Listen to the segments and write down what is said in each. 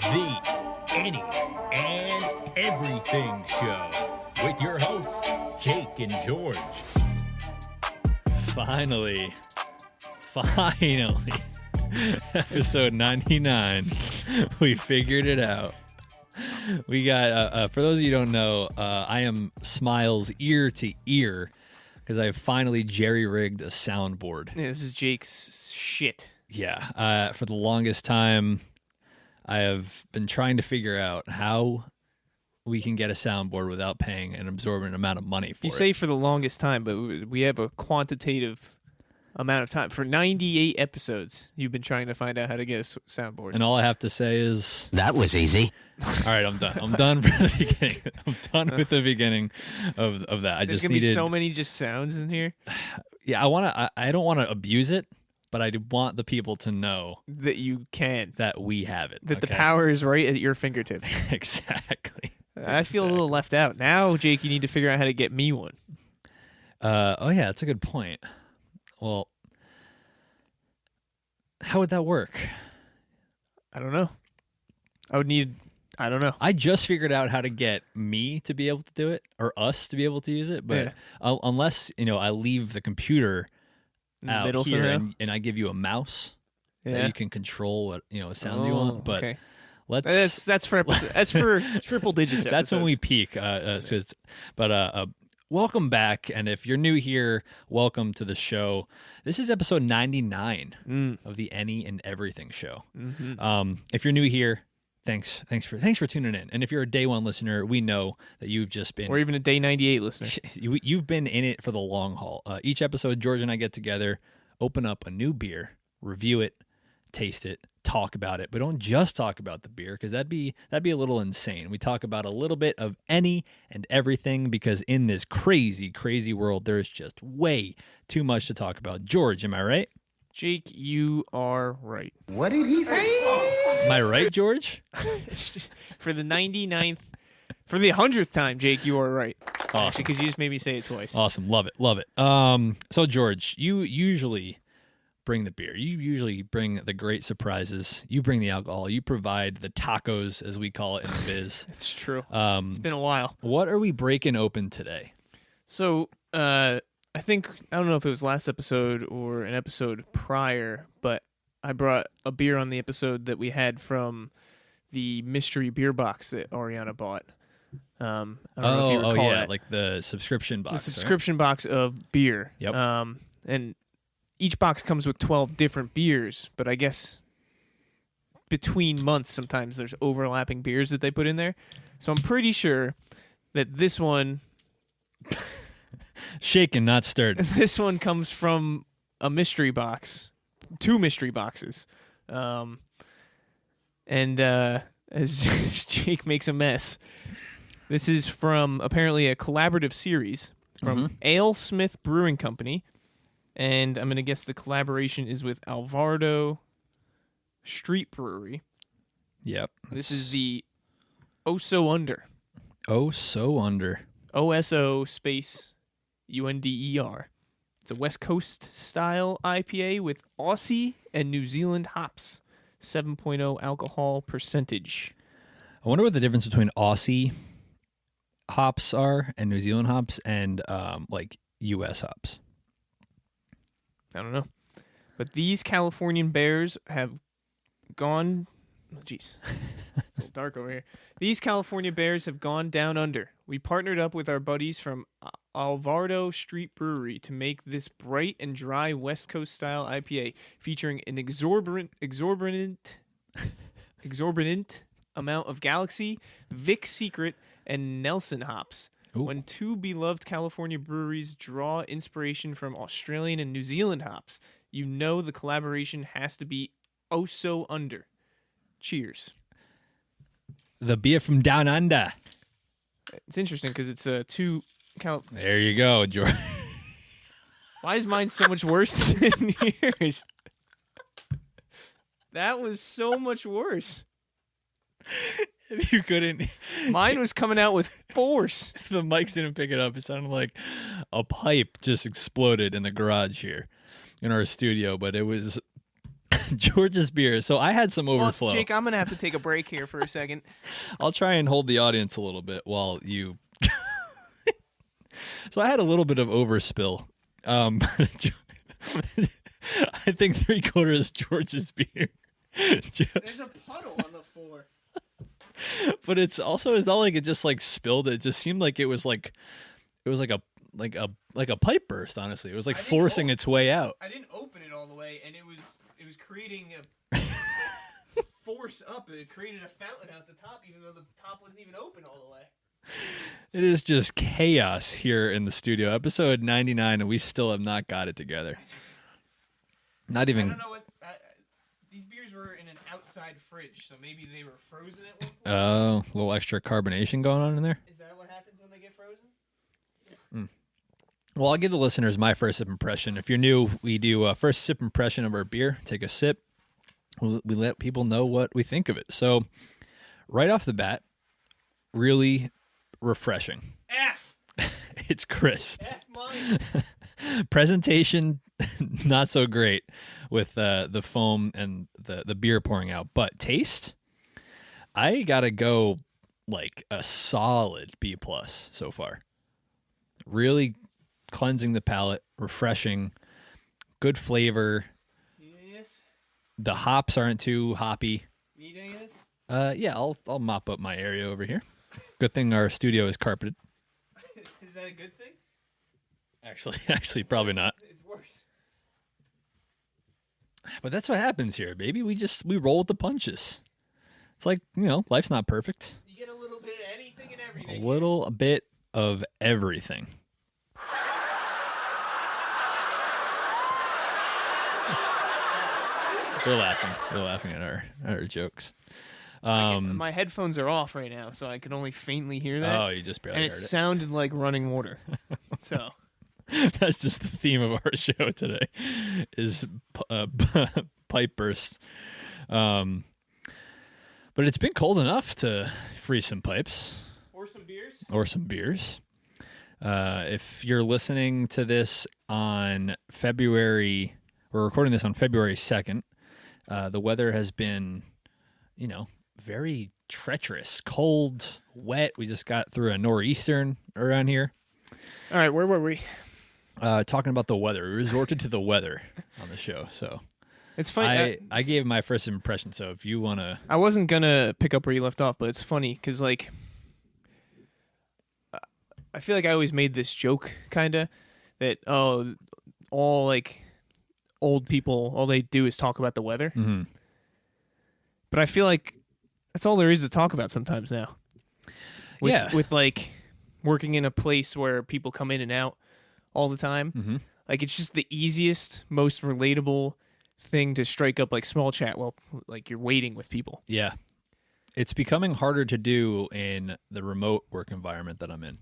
the Any and Everything Show with your hosts, Jake and George. Finally, episode 99, we figured it out. We got, for those of you who don't know, I am Smiles ear to ear because I have finally jerry-rigged a soundboard. Yeah, this is Jake's shit. Yeah, for the longest time, I have been trying to figure out how we can get a soundboard without paying an absorbent amount of money for it. You say for the longest time, but we have a quantitative amount of time. For 98 episodes, you've been trying to find out how to get a soundboard. And all I have to say is... That was easy. All right, I'm done. I'm done for the beginning. I'm done with the beginning of that. There's going to be so many just sounds in here. Yeah, I don't want to abuse it, but I do want the people to know that you can. That we have it. That the power is right at your fingertips. Exactly. I feel a little left out. Now, Jake, you need to figure out how to get me one. Oh, yeah, that's a good point. Well, how would that work? I don't know. I don't know. I just figured out how to get me to be able to do it, or us to be able to use it, but unless, I leave the computer out here and I give you a mouse that you can control what, sounds you want, but... Okay. That's for triple digits. That's when we peak. But welcome back, and if you're new here, welcome to the show. This is episode 99 of the Any and Everything Show. Mm-hmm. If you're new here, thanks for tuning in. And if you're a day one listener, we know that you've just been, or even a day 98 listener, you've been in it for the long haul. Each episode, George and I get together, open up a new beer, review it, taste it, talk about it, but don't just talk about the beer because that'd be a little insane. We talk about a little bit of any and everything because in this crazy, crazy world, there's just way too much to talk about. George, am I right? Jake, you are right. What did he say? Am I right, George? For the 99th, for the 100th time, Jake, you are right. Awesome. Because you just made me say it twice. Awesome. Love it. So George, you usually bring the beer. You usually bring the great surprises. You bring the alcohol. You provide the tacos, as we call it in the biz. It's true. It's been a while. What are we breaking open today? So, I don't know if it was last episode or an episode prior, but I brought a beer on the episode that we had from the mystery beer box that Ariana bought. I don't know if you recall that. Like the subscription box. The subscription box of beer. Yep. And each box comes with 12 different beers, but I guess between months sometimes there's overlapping beers that they put in there. So I'm pretty sure that this one... Shaken, not stirred. This one comes from a mystery box. 2 mystery boxes. And as Jake makes a mess, this is from apparently a collaborative series from AleSmith Brewing Company. And I'm going to guess the collaboration is with Alvarado Street Brewery. Yep. This is the Oh-So Under. Oh-So Under. O-S-O space U-N-D-E-R. It's a West Coast style IPA with Aussie and New Zealand hops. 7.0 alcohol percentage. I wonder what the difference between Aussie hops are and New Zealand hops and like U.S. hops. I don't know. But these Californian bears have gone... Oh, jeez. It's a little dark over here. These California bears have gone down under. We partnered up with our buddies from Alvarado Street Brewery to make this bright and dry West Coast style IPA featuring an exorbitant amount of Galaxy, Vic Secret, and Nelson hops. Ooh. When 2 beloved California breweries draw inspiration from Australian and New Zealand hops, you know the collaboration has to be oh-so under. Cheers. The beer from down under. It's interesting because it's 2... There you go, George. Why is mine so much worse than yours? That was so much worse. If you couldn't... Mine was coming out with force. If the mics didn't pick it up, it sounded like a pipe just exploded in the garage here in our studio, but it was... George's beer. So I had some overflow. Well, Jake, I'm going to have to take a break here for a second. I'll try and hold the audience a little bit while you. So I had a little bit of overspill. I think 3/4 George's beer. There's a puddle on the floor. But it's not like it just like spilled. It just seemed like it was like a pipe burst. Honestly, it was like forcing its way out. I didn't open it all the way, and it was creating a force up. It created a fountain out the top, even though the top wasn't even open all the way. It is just chaos here in the studio. Episode 99, and we still have not got it together. Not even. I don't know what. These beers were in an outside fridge, so maybe they were frozen at one point. Oh, a little extra carbonation going on in there. Is that what happens when they get frozen? Well, I'll give the listeners my first sip impression. If you're new, we do a first sip impression of our beer. Take a sip. We let people know what we think of it. So, right off the bat, really refreshing. F. It's crisp. F mine. Presentation, not so great with the foam and the beer pouring out. But taste, I got to go like a solid B+ so far. Really cleansing the palate, refreshing, good flavor. Need any of this? The hops aren't too hoppy. Need any of this? Yeah, I'll mop up my area over here. Good thing our studio is carpeted. Is that a good thing? Actually, probably not. It's worse. But that's what happens here, baby. We roll with the punches. It's like, life's not perfect. You get a little bit of anything and everything. A little bit of everything. They're laughing. They're laughing at our jokes. My headphones are off right now, so I can only faintly hear that. Oh, you just barely and heard it it. sounded like running water. So That's just the theme of our show today, is pipe bursts. But it's been cold enough to freeze some pipes. or some beers. Or some beers. If you're listening to this on we're recording this on February 2nd. The weather has been, very treacherous, cold, wet. We just got through a nor'easter around here. All right, where were we? Talking about the weather. We resorted to the weather on the show. So It's funny. I gave my first impression. So if you want to, I wasn't gonna pick up where you left off, but it's funny because I feel like I always made this joke, kind of, that all like old people, all they do is talk about the weather. mm-hmm. But I feel like that's all there is to talk about sometimes now. With like working in a place where people come in and out all the time. Mm-hmm. Like it's just the easiest, most relatable thing to strike up like small chat while like you're waiting with people. Yeah. It's becoming harder to do in the remote work environment that I'm in.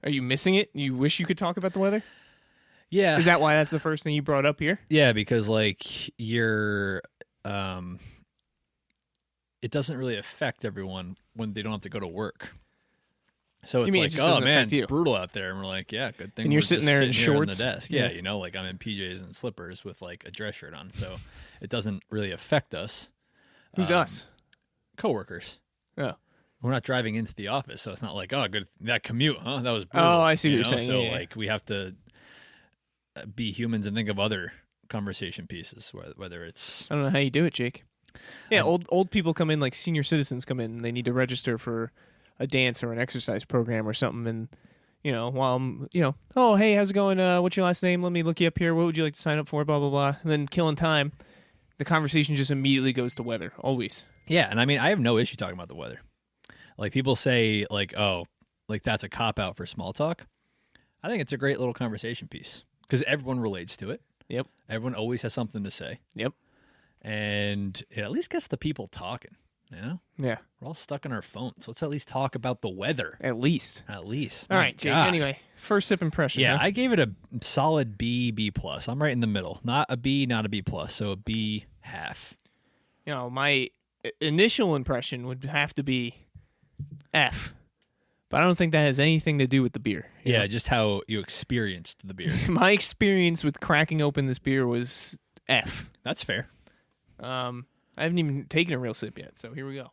Are you missing it? You wish you could talk about the weather? Yeah. Is that why that's the first thing you brought up here? Yeah, because like you're it doesn't really affect everyone when they don't have to go to work. So it's mean it like, just oh doesn't man, affect it's you? brutal out there, and we're like, yeah, good thing. And you're we're sitting just there in here on shorts? the desk. Yeah, like I'm in PJs and slippers with like a dress shirt on, so it doesn't really affect us. Who's us? Coworkers. Oh. We're not driving into the office, so it's not like, oh, good, that commute, huh? That was brutal. Oh, I see what you're saying. So Yeah. like we have to be humans and think of other conversation pieces, whether it's I don't know how you do it, Jake. Yeah, old people come in, like senior citizens come in, and they need to register for a dance or an exercise program or something. And, while I'm, oh, hey, how's it going? What's your last name? Let me look you up here. What would you like to sign up for? Blah, blah, blah. And then killing time, the conversation just immediately goes to weather, always. Yeah, and I mean, I have no issue talking about the weather. Like people say, like, oh, like that's a cop out for small talk. I think it's a great little conversation piece because everyone relates to it. Yep. Everyone always has something to say. Yep. And it at least gets the people talking. Yeah. We're all stuck on our phones. Let's at least talk about the weather. At least. At least. All My right, Jake. God. Anyway, first sip impression. Yeah, huh? I gave it a solid B+. I'm right in the middle. Not a B, not a B+. So a B half. My initial impression would have to be F. But I don't think that has anything to do with the beer. you Yeah, know? just how you experienced the beer. My experience with cracking open this beer was F. That's fair. I haven't even taken a real sip yet, so here we go.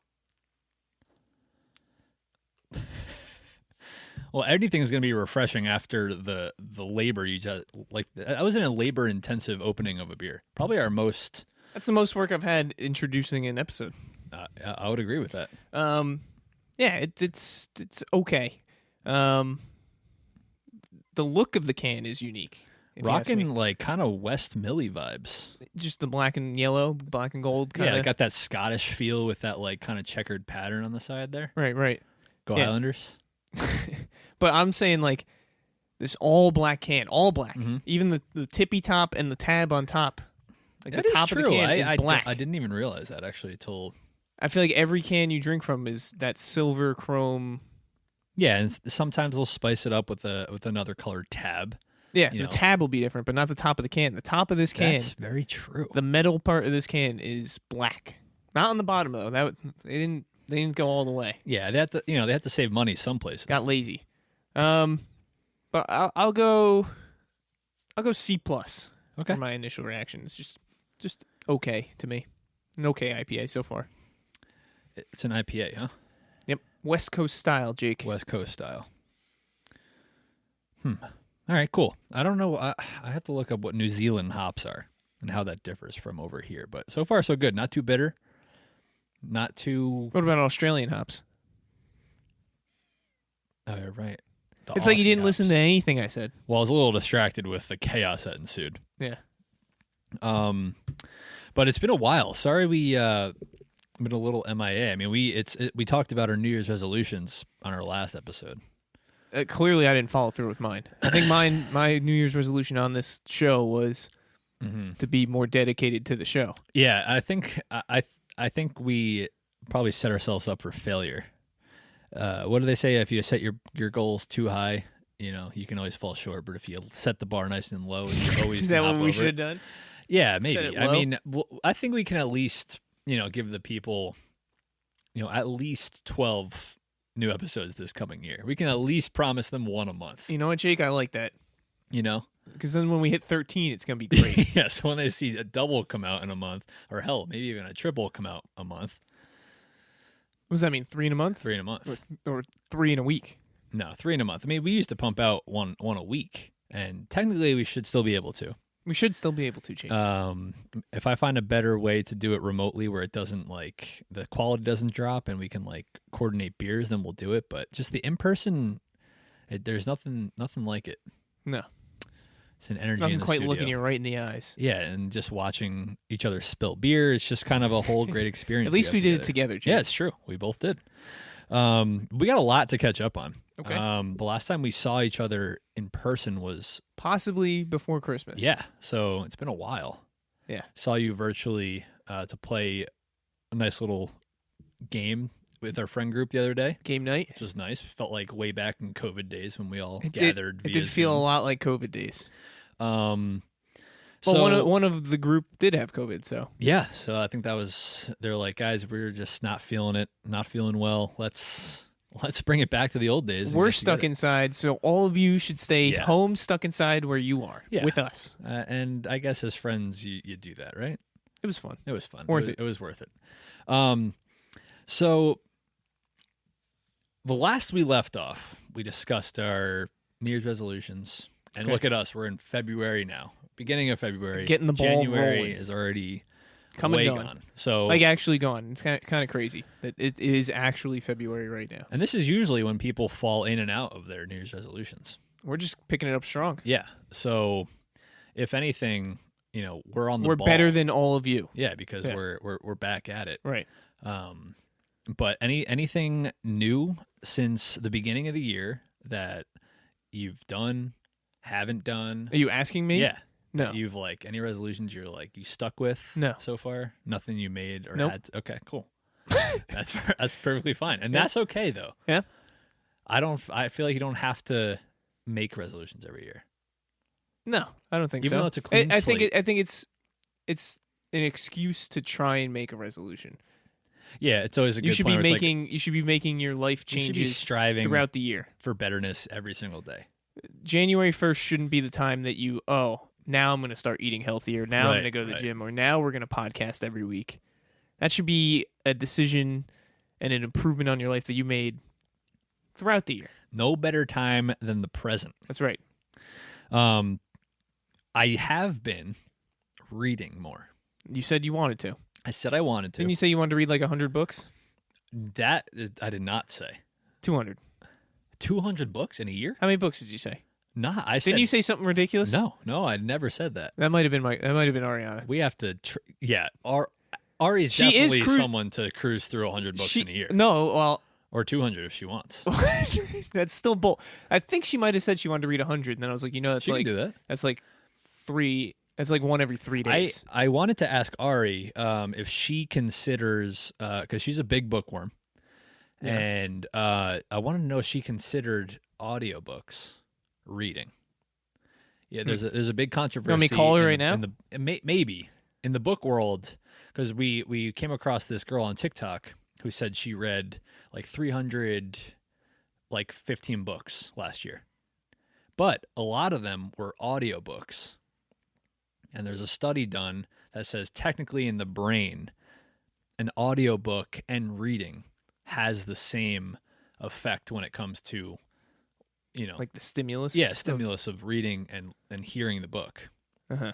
Well, anything's going to be refreshing after the labor you just like. I was in a labor intensive opening of a beer. Probably our most. That's the most work I've had introducing an episode. I would agree with that. Yeah, it's okay. The look of the can is unique. if you ask me. Rocking like kind of West Millie vibes. Just the black and yellow, black and gold kind of. Yeah, it got that Scottish feel with that like kind of checkered pattern on the side there. Right. Go Yeah. Highlanders. But I'm saying like this all black can, all black. Mhm. Even the tippy top and the tab on top. Like That the is top of the true. can I is black. I didn't even realize that actually till. I feel like every can you drink from is that silver chrome. Yeah, and sometimes they'll spice it up with another colored tab. Yeah, You the know. tab will be different, but not the top of the can. The top of this can, That's very true. the metal part of this can is black. Not on the bottom though. They didn't go all the way. Yeah, they have to save money some places. Got lazy. But I'll go C plus. Okay. For my initial reaction. It's just okay to me. An okay IPA so far. It's an IPA, huh? Yep. West Coast style, Jake. West Coast style. All right, cool. I don't know. I have to look up what New Zealand hops are and how that differs from over here. But so far, so good. Not too bitter. Not too. What about Australian hops? Oh, you're right. The It's like you Aussie didn't listen hops. to anything I said. Well, I was a little distracted with the chaos that ensued. Yeah. But it's been a while. Sorry, we been a little MIA. I mean, we talked about our New Year's resolutions on our last episode. Clearly, I didn't follow through with mine. I think my New Year's resolution on this show was to be more dedicated to the show. Yeah, I think I think we probably set ourselves up for failure. What do they say? If you set your goals too high, you can always fall short. But if you set the bar nice and low, you always Is that can what hop we over should have it. done? Yeah, Set maybe. it I low? mean, I think we can at least give the people at least 12 new episodes this coming year. We can at least promise them one a month. You know what, Jake? I like that. Because then when we hit 13, it's going to be great. Yeah, so when they see a double come out in a month, or hell, maybe even a triple come out a month. What does that mean? 3 in a month? 3 in a month. Or 3 in a week? No, 3 in a month. I mean, we used to pump out one a week, and technically we should still be able to. We should still be able to, Jake. If I find a better way to do it remotely where it doesn't the quality doesn't drop and we can coordinate beers, then we'll do it. But just the in-person, there's nothing like it. No. It's an energy Nothing in the quite studio. looking you right in the eyes. Yeah, and just watching each other spill beer, it's just kind of a whole great experience. At least we did it together. together, Jake. Yeah, it's true. We both did. We got a lot to catch up on. Okay. The last time we saw each other in person was Possibly before Christmas. yeah, so it's been a while. Yeah. Saw you virtually to play a nice little game with our friend group the other day, Game night. which was nice. Felt like way back in COVID days when we all It gathered. did via feel a Zoom. lot like COVID days. So Well, one of the group did have COVID, so yeah, so I think they're like, guys, we're just not feeling it, not feeling well. Let's bring it back to the old days. and we're get stuck together. inside. So all of you should stay Yeah. home, stuck inside where you are Yeah. with us. And I guess as friends, you do that, right? It was fun. It was fun. Worth it. It was worth it. So the last we left off, we discussed our New Year's resolutions. And Okay. look at us. We're in February now. Beginning of February. Getting the ball January rolling. is already Come and way gone. gone. So Like actually gone. It's kind of crazy that it is actually February right now. and this is usually when people fall in and out of their New Year's resolutions. We're just picking it up strong. Yeah. So if anything, we're on the We're ball. better than all of you. Yeah, because Yeah. we're back at it. Right. But anything new since the beginning of the year that you've done, haven't done? Are you asking me? Yeah. No. You've any resolutions you stuck with No. so far? Nothing you made or Nope. had okay, cool. That's perfectly fine. And that's okay though. Yeah. I feel like you don't have to make resolutions every year. No, I don't think Even so. though it's a clean I think slate. I think it's an excuse to try and make a resolution. Yeah, it's always a good You should point be where it's you should be making your life you should be changes striving throughout the year. for betterness every single day. January 1st shouldn't be the time that you now I'm going to start eating healthier. Now I'm going to go to the gym, or now we're going to podcast every week. That should be a decision and an improvement on your life that you made throughout the year. No better time than the present. That's right. I have been reading more. You said you wanted to. I said I wanted to. Didn't you say you wanted to read like 100 books? That I did not say. 200. 200 books in a year? How many books did you say? Nah, I said. Didn't you say something ridiculous? No, I never said that. That might have been Ariana. We have to. Ari's definitely someone to cruise through 100 books in a year. No, well, or 200 if she wants. That's still bull. I think she might have said she wanted to read 100, and then I was like, that's she like can do that. That's like 3. It's like one every 3 days. I wanted to ask Ari if she considers, because she's a big bookworm, and I wanted to know if she considered audiobooks reading. Yeah, there's a big controversy. You want me to call her right now? Maybe in the book world, because we came across this girl on TikTok who said she read like 315 books last year, but a lot of them were audiobooks. And there's a study done that says technically in the brain, an audiobook and reading has the same effect when it comes to, like the stimulus? Yeah, stimulus of reading and hearing the book. Uh-huh.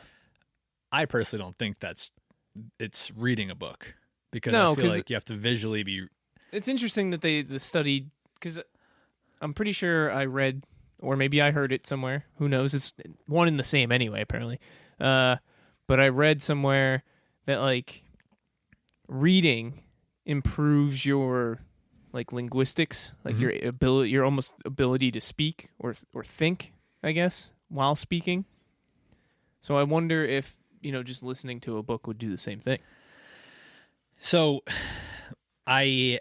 I personally don't think it's reading a book, because I feel like you have to visually be. It's interesting that the study, because I'm pretty sure I read, or maybe I heard it somewhere. Who knows? It's one and the same anyway, apparently. But I read somewhere that like reading improves your like linguistics, like your ability to speak or think, I guess, while speaking. So I wonder if, just listening to a book would do the same thing. So I'm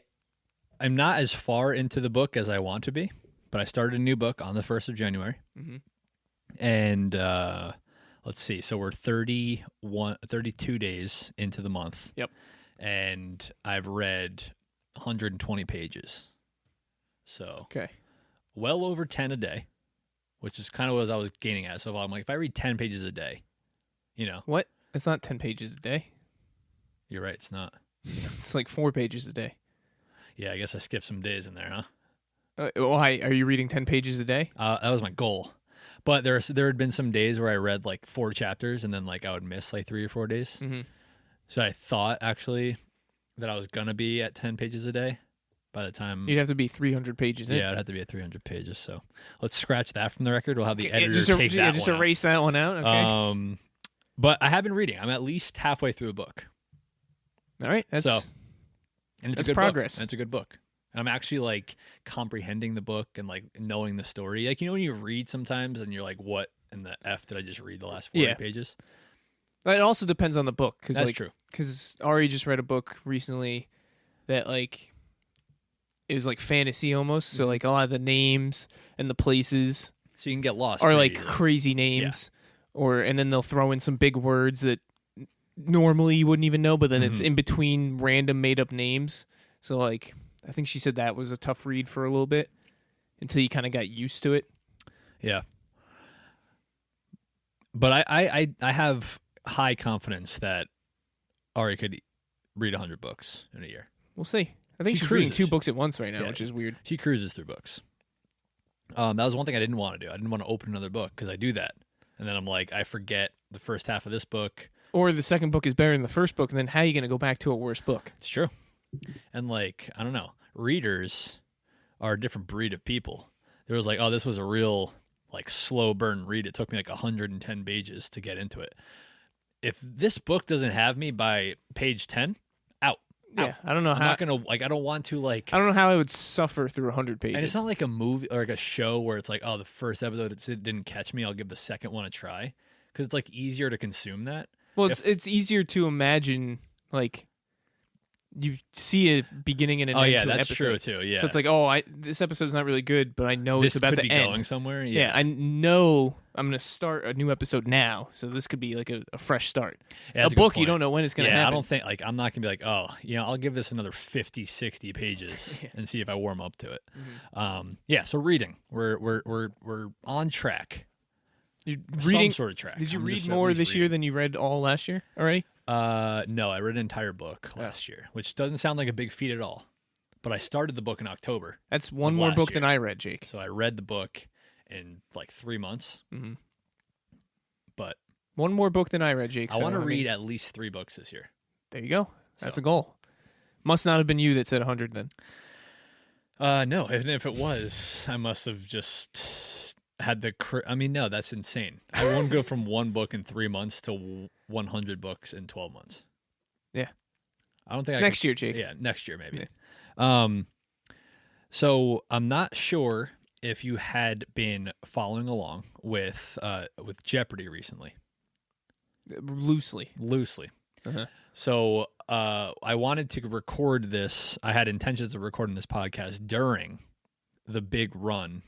not as far into the book as I want to be, but I started a new book on the 1st of January. Mm-hmm. And let's see. So we're 32 days into the month. Yep. And I've read 120 pages. So well over 10 a day, which is kind of what I was gaining at. So I'm like, if I read 10 pages a day, What? It's not 10 pages a day. You're right. It's not. It's like 4 pages a day. Yeah, I guess I skipped some days in there, huh? Why? Are you reading 10 pages a day? That was my goal. But there had been some days where I read like 4 chapters, and then like I would miss like 3 or 4 days. Mm-hmm. So I thought actually that I was gonna be at 10 pages a day by the time. You'd have to be 300 pages in. Yeah, I'd have to be at 300 pages. So let's scratch that from the record. We'll have the editor take that just one erase that one out. Okay. But I have been reading. I'm at least halfway through a book. All right. And it's a good progress. Book. And it's a good book. And I'm actually like comprehending the book and like knowing the story. Like, when you read sometimes and you're like, what in the F did I just read the last 40 pages? It also depends on the book. That's true. Because Ari just read a book recently that like it was like fantasy almost. So like a lot of the names and the places, so you can get lost, are like crazy names. Yeah. And then they'll throw in some big words that normally you wouldn't even know, but then it's in between random made up names. So like, I think she said that was a tough read for a little bit until you kind of got used to it. Yeah. But I have high confidence that Ari could read 100 books in a year. We'll see. I think she's reading 2 books at once right now, which is weird. She cruises through books. That was one thing I didn't want to do. I didn't want to open another book because I do that. And then I'm like, I forget the first half of this book. Or the second book is better than the first book, and then how are you going to go back to a worse book? It's true. And like, I don't know, readers are a different breed of people. There was like, oh, this was a real like slow burn read. It took me like 110 pages to get into it. If this book doesn't have me by page 10, out. Yeah, I don't know how. I'm not gonna like. I don't want to like. I don't know how I would suffer through 100 pages. And it's not like a movie or like a show where it's like, oh, the first episode it didn't catch me. I'll give the second one a try because it's like easier to consume that. Well, it's easier to imagine like you see a beginning and an end to an that's episode. True too. Yeah, so it's like, this episode's not really good, but I know this it's about could to be end. Going somewhere. Yeah, I know I'm going to start a new episode now, so this could be like a fresh start. Yeah, a book, you don't know when it's going to happen. I don't think like I'm not going to be like, oh, I'll give this another 50, 60 pages and see if I warm up to it. Mm-hmm. So reading, we're on track. You're some reading. sort of track. Did you I'm read just at more least this year reading. than you read all last year already? No, I read an entire book last year, which doesn't sound like a big feat at all. But I started the book in October, That's one of more last book than year. I read, Jake. so I read the book in like 3 months. Mm-hmm. But One more book than I read, Jake. I want to mean, read at least 3 books this year. There you go. That's So. a goal. Must not have been you that said 100 then. No, and if it was, I must have just had the. I mean, no, that's insane. I won't go from 1 book in 3 months to 100 books in 12 months. Yeah. I don't think I Next could- year, Jake. Yeah, next year maybe. So I'm not sure if you had been following along with Jeopardy recently. Loosely. Uh-huh. So I wanted to record this. I had intentions of recording this podcast during the big run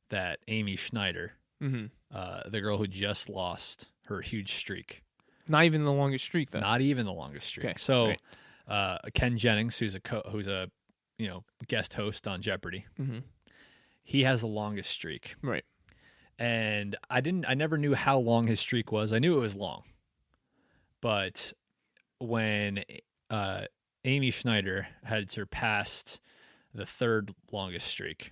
that Amy Schneider, Mm-hmm. the girl who just lost her huge streak, Not even the longest streak, though. not even the longest streak. Okay, So right. Ken Jennings, who's a guest host on Jeopardy, Mm-hmm. he has the longest streak. Right. And I never knew how long his streak was. I knew it was long. But when Amy Schneider had surpassed the 3rd longest streak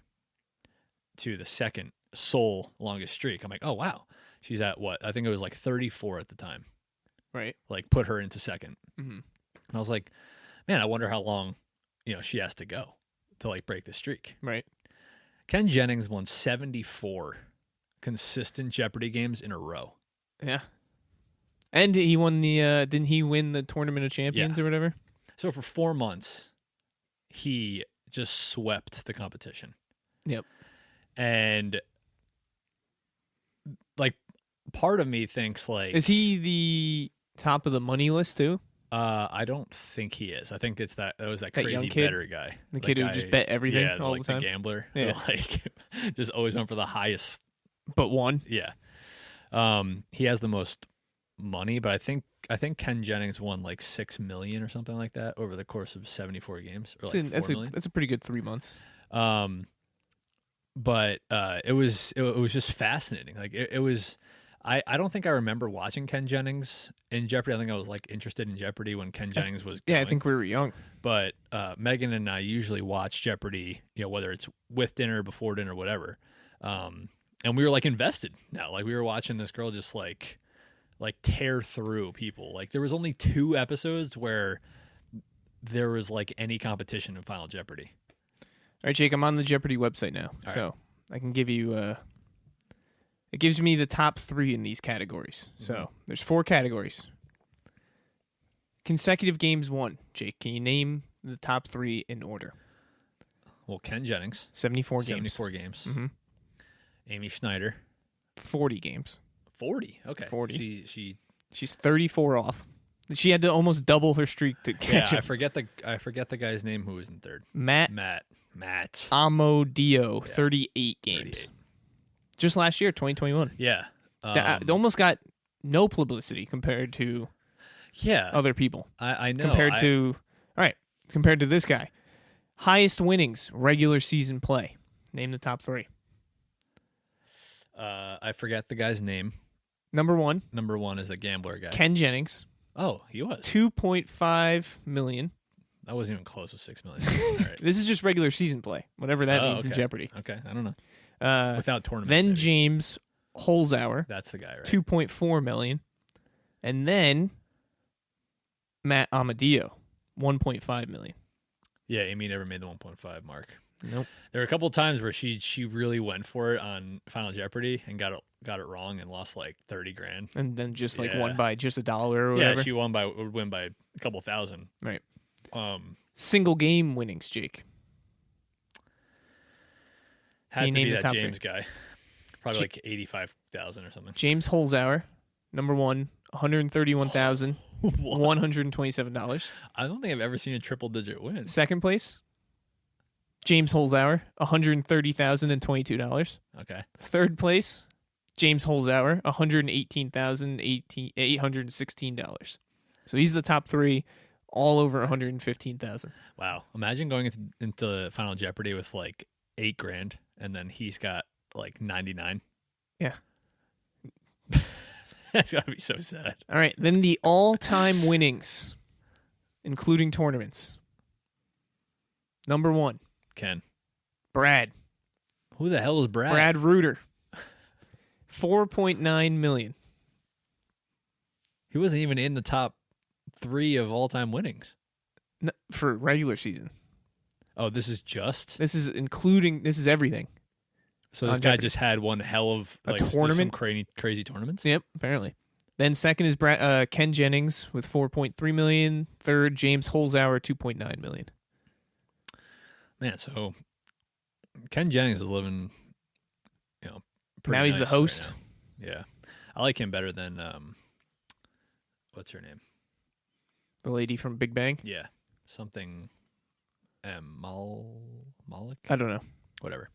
to the 2nd sole longest streak, I'm like, oh, wow. She's at what? I think it was like 34 at the time. Right. Like put her into 2nd. Mm-hmm. And I was like, man, I wonder how long, she has to go to like break the streak. Right. Ken Jennings won 74 consistent Jeopardy games in a row. Yeah. And he won the didn't he win the Tournament of Champions or whatever? So for 4 months, he just swept the competition. Yep. And like part of me thinks like Is he the top of the money list too? I don't think he is. I think it's that was that That crazy young kid? better guy. The That kid who guy- just bet everything yeah, all like the time? gambler. Yeah. Who, like just always went for the highest. But one. Yeah. He has the most money, but I think Ken Jennings won like $6 million or something like that over the course of 74 games, or like $4 million. That's a pretty good 3 months. But it was just fascinating. Like it was. I don't think I remember watching Ken Jennings in Jeopardy. I think I was like interested in Jeopardy when Ken Jennings was going. Yeah, I think we were young. But Megan and I usually watch Jeopardy, whether it's with dinner, before dinner, whatever. And we were like invested now. Like we were watching this girl just like tear through people. Like there was only 2 episodes where there was like any competition in Final Jeopardy. All right, Jake, I'm on the Jeopardy website now. All So I can give you it gives me the top 3 in these categories. So there's 4 categories. Consecutive games won. Jake, can you name the top 3 in order? Well, Ken Jennings, 74 games. 74 games. Mm-hmm. Amy Schneider, 40 games. 40. Okay. 40. She's 34 off. She had to almost double her streak to yeah, catch I him. forget the guy's name who was in 3rd. Matt Yeah. Amodio, 38 games. 38. Just last year, 2021. Yeah. That almost got no publicity compared to Yeah. other people. I know. Compared to this guy. Highest winnings, regular season play. Name the top 3. I forget the guy's name. Number 1, Number 1 is the gambler guy. Ken Jennings, Oh, he was. 2.5 million. That wasn't even close with 6 million. All right. This is just regular season play, whatever that means in okay. Jeopardy. Okay, I don't know. Uh, Without tournaments. then maybe. James Holzhauer, That's the guy, right? 2.4 million. And then Matt Amadio, 1.5 million. Yeah, Amy never made the 1.5 mark. Nope. There were a couple of times where she really went for it on Final Jeopardy and got it wrong and lost like 30 grand. And then just like Yeah. won by just $1 or whatever. Yeah, she would win by a couple thousand. Right. Single game winnings, Jake. Had you to name be the that top James guy. Probably like 85,000 or something. James Holzhauer, number 1, $131,127. I don't think I've ever seen a triple digit win. Second place, James Holzhauer, $130,022. Okay. Third place, James Holzhauer, $118,816. So he's the top 3, all over 115,000. Wow. Imagine going into Final Jeopardy with like 8 grand and then he's got like 99. Yeah. That's gotta be so sad. All right, then the all-time winnings, including tournaments. Number 1, Ken. Brad. Who the hell is Brad? Brad Reuter. 4.9 million. He wasn't even in the top 3 of all-time winnings. No, for regular season. Oh, this is just? This is everything. So this guy just had one hell of a like tournament, some crazy tournaments. Yep, apparently. Then second is Ken Jennings with 4.3 million. Third, James Holzhauer, 2.9 million. Man, so Ken Jennings is living, pretty now he's nice the host. right now. Yeah, I like him better than what's her name? The lady from Big Bang. Yeah, something. Malik. I don't know. Whatever.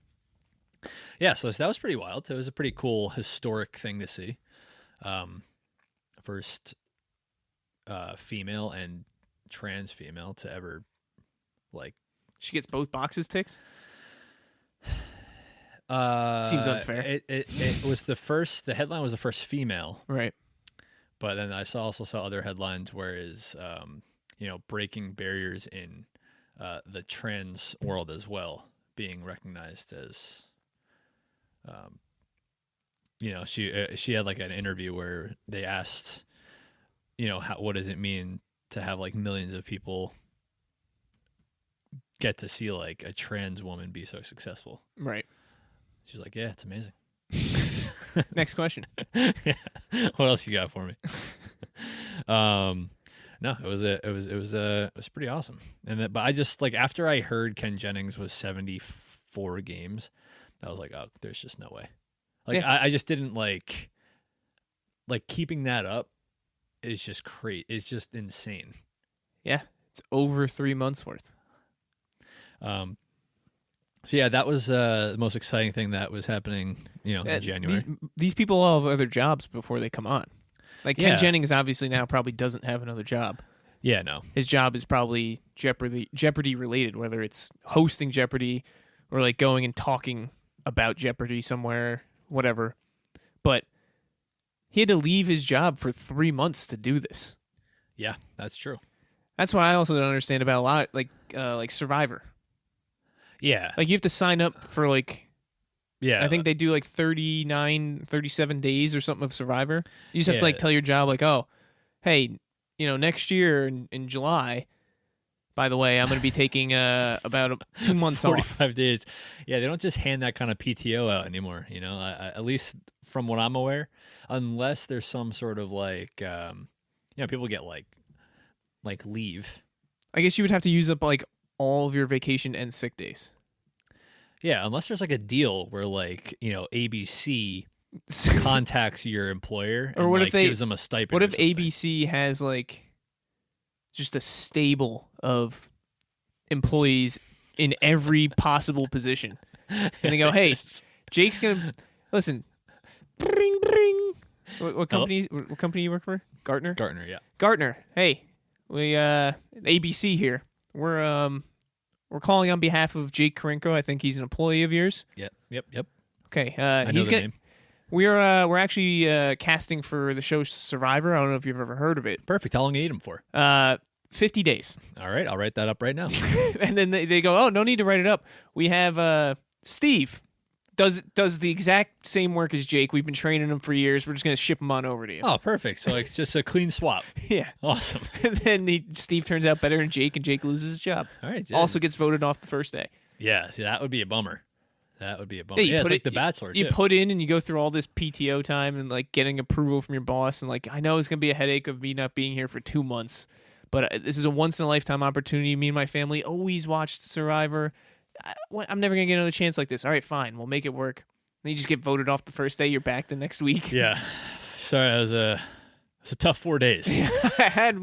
Yeah, so that was pretty wild. It was a pretty cool historic thing to see. First female and trans female to ever like. She gets both boxes ticked. Seems unfair. It was the first. The headline was the first female, right? But then I also saw other headlines where is breaking barriers in the trans world as well, being recognized as. She had like an interview where they asked, what does it mean to have like millions of people get to see like a trans woman be so successful? Right. She's like, yeah, it's amazing. Next question. Yeah. What else you got for me? No, it was pretty awesome. But I just like after I heard Ken Jennings was 74 games, I was like, oh, there's just no way. Like yeah. I just didn't like keeping that up is just crazy. It's just insane. Yeah, it's over 3 months worth. So yeah, that was the most exciting thing that was happening, in January. These people all have other jobs before they come on. Like Ken Jennings obviously now probably doesn't have another job. Yeah, no. His job is probably Jeopardy related, whether it's hosting Jeopardy or like going and talking about Jeopardy somewhere, whatever. But he had to leave his job for 3 months to do this. Yeah, that's true. That's what I also don't understand about a lot, like Survivor. Yeah. Like you have to sign up for like, yeah, I think they do like 37 days or something of Survivor. You just have to like tell your job like, oh, hey, next year in July, by the way, I'm going to be taking about 2 months 45 days. Yeah, they don't just hand that kind of PTO out anymore, at least from what I'm aware, unless there's some sort of like, people get like leave. I guess you would have to use up like all of your vacation and sick days. Yeah, unless there's like a deal where like, ABC contacts your employer and or what like if they gives them a stipend. What if or something. ABC has like just a stable of employees in every possible position? And they go, "Hey, Jake's going to listen. Bring bring. What company you work for? Gartner? Gartner, yeah. Gartner. Hey, we ABC here. We're calling on behalf of Jake Karinko. I think he's an employee of yours. Yep. Okay. I know the name. We're actually casting for the show Survivor. I don't know if you've ever heard of it. Perfect. How long do you need him for? 50 days. All right, I'll write that up right now. And then they go, oh, no need to write it up. We have Steve does the exact same work as Jake. We've been training him for years. We're just going to ship him on over to you. Oh, perfect. So it's just a clean swap. Yeah. Awesome. And then Steve turns out better than Jake, and Jake loses his job. All right. Yeah. Also gets voted off the first day. Yeah, see, that would be a bummer. Yeah, it's like The Bachelor, You too. put in and you go through all this PTO time and like getting approval from your boss, and like I know it's going to be a headache of me not being here for 2 months, but this is a once-in-a-lifetime opportunity. Me and my family always watched Survivor. I'm never going to get another chance like this. All right, fine. We'll make it work. Then you just get voted off the first day. You're back the next week. Yeah. Sorry, it was a tough 4 days. I had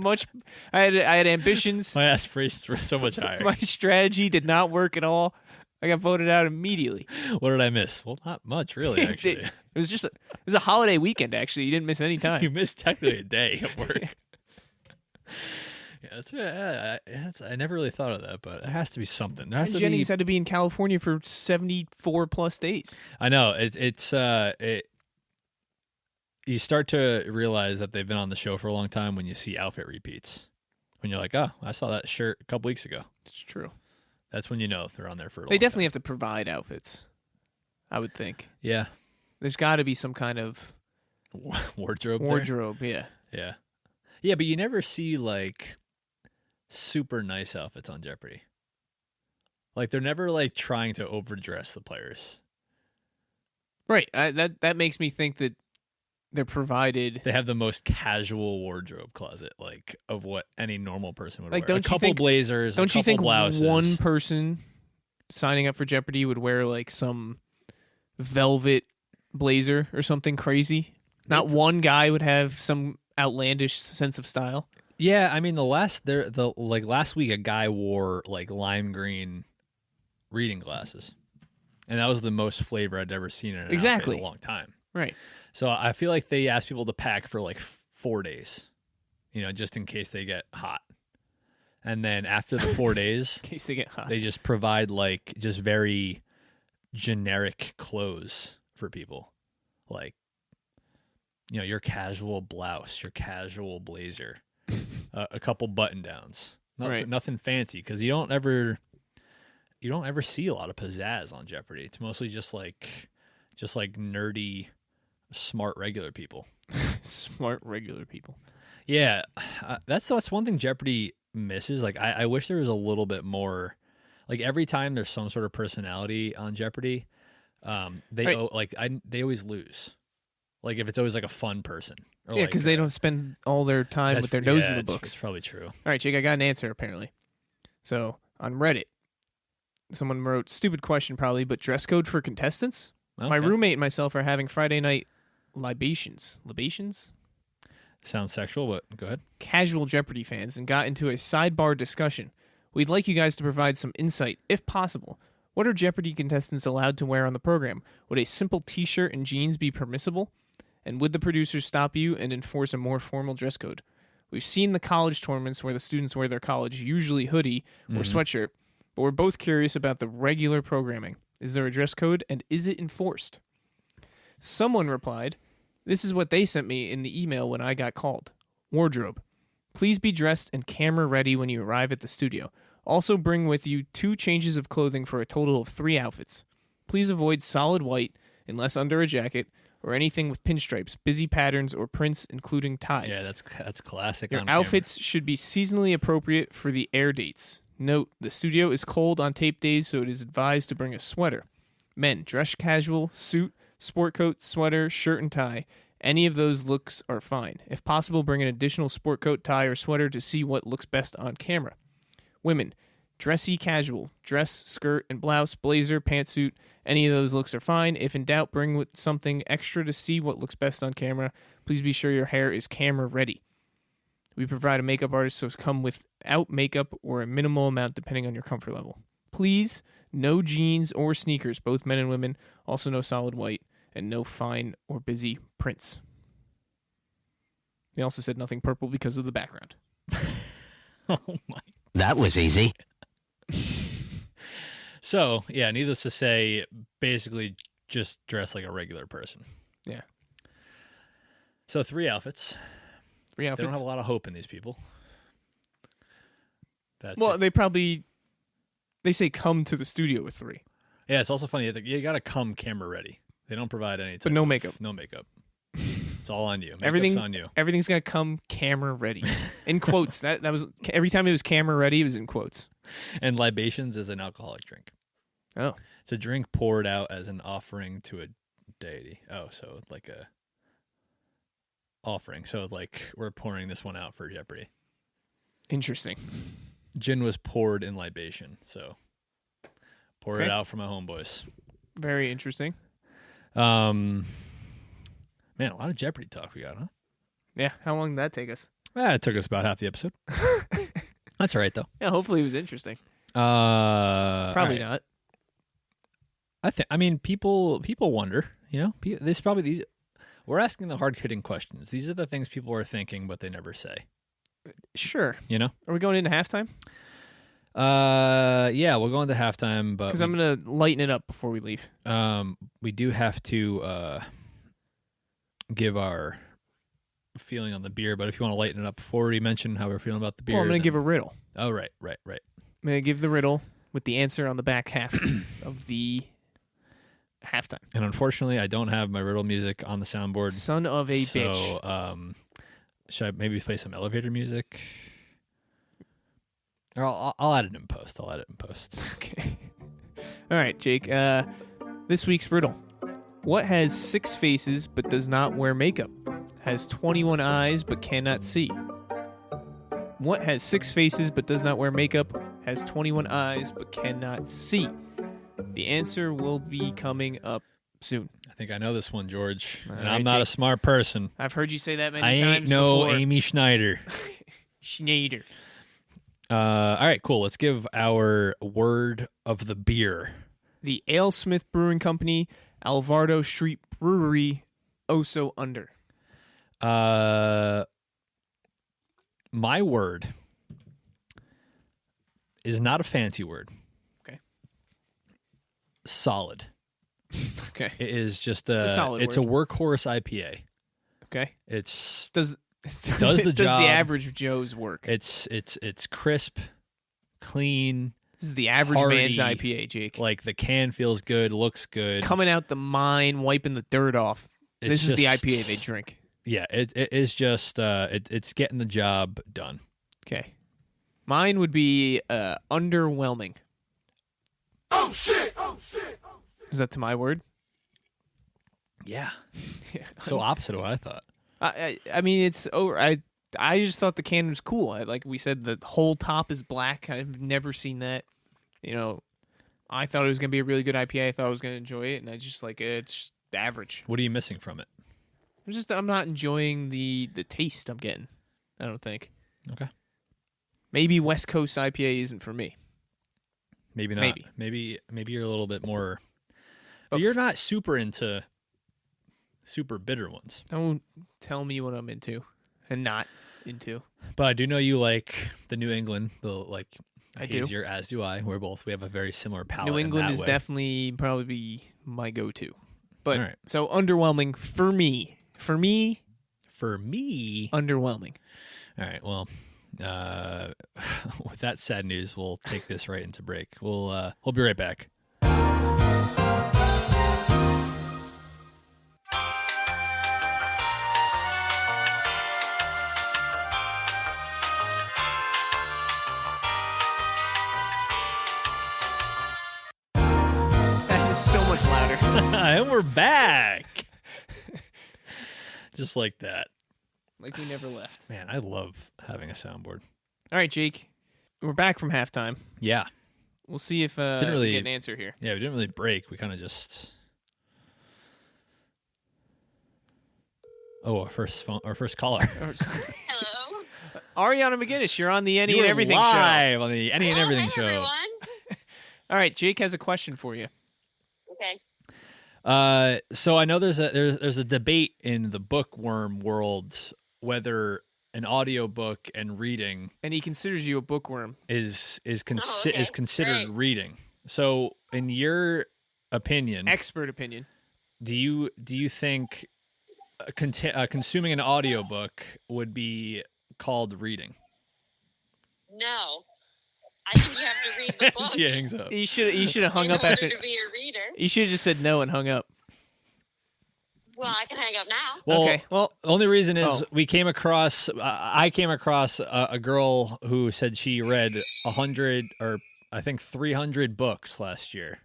ambitions. My aspirations were so much higher. My strategy did not work at all. I got voted out immedially. What did I miss? Well, not much, really, actually. It was a holiday weekend, actually. You didn't miss any time. You missed technically a day of work. Yeah, I never really thought of that, but it has to be something. There has to Jennings had to be in California for 74 plus days. I know you start to realize that they've been on the show for a long time when you see outfit repeats. When you're like, oh, I saw that shirt a couple weeks ago. It's true. That's when you know if they're on there for a long They definitely time. have to provide outfits, I would think. Yeah. There's got to be some kind of Wardrobe. yeah. Yeah. Yeah, but you never see like super nice outfits on Jeopardy. Like they're never like trying to overdress the players. Right. That makes me think that they're provided. They have the most casual wardrobe closet, like of what any normal person would Like, wear. don't a you couple think- blazers, Don't a couple you think blouses. one person signing up for Jeopardy would wear like some velvet blazer or something crazy? Not one guy would have some outlandish sense of style. Yeah, I mean last week a guy wore like lime green reading glasses. And that was the most flavor I'd ever seen in an outfit in a long time. Right. So I feel like they asked people to pack for like 4 days, just in case they get hot. And then after the 4 days, In case they get hot. they just provide like just very generic clothes for people. Like, your casual blouse, your casual blazer, a couple button downs, Right. nothing fancy. Cause you don't ever see a lot of pizzazz on Jeopardy. It's mostly just like nerdy, smart, regular people. Smart regular people. Yeah, that's one thing Jeopardy misses. Like, I wish there was a little bit more. Like every time there's some sort of personality on Jeopardy, they always lose. Like if it's always like a fun person. Or Yeah, like, because they don't spend all their time with their nose in the books. It's probably true. All right, Jake, I got an answer apparently. So on Reddit, someone wrote, stupid question probably, but dress code for contestants? Okay. My roommate and myself are having Friday night libations. Libations? Sounds sexual, but go ahead. Casual Jeopardy fans and got into a sidebar discussion. We'd like you guys to provide some insight, if possible. What are Jeopardy contestants allowed to wear on the program? Would a simple t-shirt and jeans be permissible? And would the producers stop you and enforce a more formal dress code? We've seen the college tournaments where the students wear their college, usually hoodie or sweatshirt, but we're both curious about the regular programming. Is there a dress code, and is it enforced? Someone replied, this is what they sent me in the email when I got called. Wardrobe. Please be dressed and camera ready when you arrive at the studio. Also bring with you 2 changes of clothing for a total of 3 outfits. Please avoid solid white, unless under a jacket, or anything with pinstripes, busy patterns, or prints, including ties. Yeah, that's classic. Your on camera. outfits should be seasonally appropriate for the air dates. Note, the studio is cold on tape days, so it is advised to bring a sweater. Men, dress casual, suit, sport coat, sweater, shirt, and tie. Any of those looks are fine. If possible, bring an additional sport coat, tie, or sweater to see what looks best on camera. Women, dressy casual, dress, skirt, and blouse, blazer, pantsuit. Any of those looks are fine. If in doubt, bring with something extra to see what looks best on camera. Please be sure your hair is camera ready. We provide a makeup artist, so come without makeup or a minimal amount depending on your comfort level. Please, no jeans or sneakers, both men and women. Also no solid white, and no fine or busy prints. They also said nothing purple because of the background. Oh my. That was easy. So, yeah, needless to say, basically just dress like a regular person. Yeah. So 3 outfits. 3 They outfits. don't have a lot of hope in these people. That's Well, it. they say come to the studio with 3. Yeah, it's also funny. You got to come camera ready. They don't provide any. But no makeup. No makeup. It's all on you. Makeup's Everything on you. Everything's got to come camera ready. In quotes. That was every time it was camera ready, it was in quotes. And libations is an alcoholic drink. Oh. It's a drink poured out as an offering to a deity. Oh, so like a offering. So like we're pouring this one out for Jeopardy. Interesting. Gin was poured in libation, so pour Okay. it out for my homeboys. Very interesting. Man, a lot of Jeopardy talk we got, huh? Yeah. How long did that take us? It took us about half the episode. That's all right though. Yeah, hopefully it was interesting. Probably not. I mean, people wonder. This probably these. We're asking the hard hitting questions. These are the things people are thinking, but they never say. Sure. Are we going into halftime? Yeah, we'll go into halftime, but Because I'm going to lighten it up before we leave. we do have to give our feeling on the beer, but if you want to lighten it up before we mention how we're feeling about the beer. Well, I'm going to give a riddle. Oh, right. I'm going to give the riddle with the answer on the back half of the halftime. And unfortunately, I don't have my riddle music on the soundboard. Son of a bitch. So, should I maybe play some elevator music? Or I'll add it in post. Okay. All right, Jake. This week's riddle. What has 6 faces but does not wear makeup? Has 21 eyes but cannot see? What has 6 faces but does not wear makeup? Has 21 eyes but cannot see? The answer will be coming up soon. I think I know this one, George. All And right, I'm not a Jake. smart person. I've heard you say that many I times ain't no before. Amy Schneider. Schneider. All right, cool. Let's give our word of the beer. The AleSmith Brewing Company, Alvarado Street Brewery, Oso Under. My word is not a fancy word. Okay. Solid. Okay. It is just It's a solid it's word. a workhorse IPA. Okay. It's Does Does the does job. the average Joe's work? it's crisp, clean, This is the average hearty, man's IPA, Jake. like the can feels good, looks good. Coming out the mine, wiping the dirt off. It's This is the just- IPA they drink. Yeah, it is just it's getting the job done. Okay. Mine would be underwhelming. Oh shit! Is that to my word? Yeah. Yeah. So opposite of what I thought. I mean, it's over. I just thought the can was cool. Like we said, the whole top is black. I've never seen that. You know, I thought it was gonna be a really good IPA. I thought I was gonna enjoy it, and I just like it's average. What are you missing from it? I'm not enjoying the taste I'm getting. I don't think. Okay. Maybe West Coast IPA isn't for me. Maybe not. Maybe you're a little bit more. But But you're not super into super bitter ones. Don't tell me what I'm into and not into. But I do know you like the New England, I do. hazier, as do I. We have a very similar palate. New England in is that way. definitely probably be my go-to. But All right. so underwhelming for me. For me, For me. underwhelming. All right. Well, with that sad news, we'll take this right into break. We'll be right back. That is so much louder. And we're back. Just like that. Like we never left. Man, I love having a soundboard. All right, Jake. We're back from halftime. Yeah. We'll see if Didn't really- we get an answer here. Yeah, we didn't really break. We kind of just. Oh, our first caller. Hello. Ariana McGinnis, you're on the Any You and were Everything show. live on the Any and Everything Hey, show. everyone. All right, Jake has a question for you. Okay. So I know there's a debate in the bookworm world whether an audiobook and reading And he considers you a bookworm. is okay. considered Great. reading. So in your opinion, Expert opinion. do you think consuming an audiobook would be called reading? No. I think you have to read the book She hangs up. You should have hung in up order after. to be a reader. You should have just said no and hung up. Well, I can hang up now. Well, Okay, well- the only reason is Oh. we came across. I came across a girl who said she read 100 or I think 300 books last year,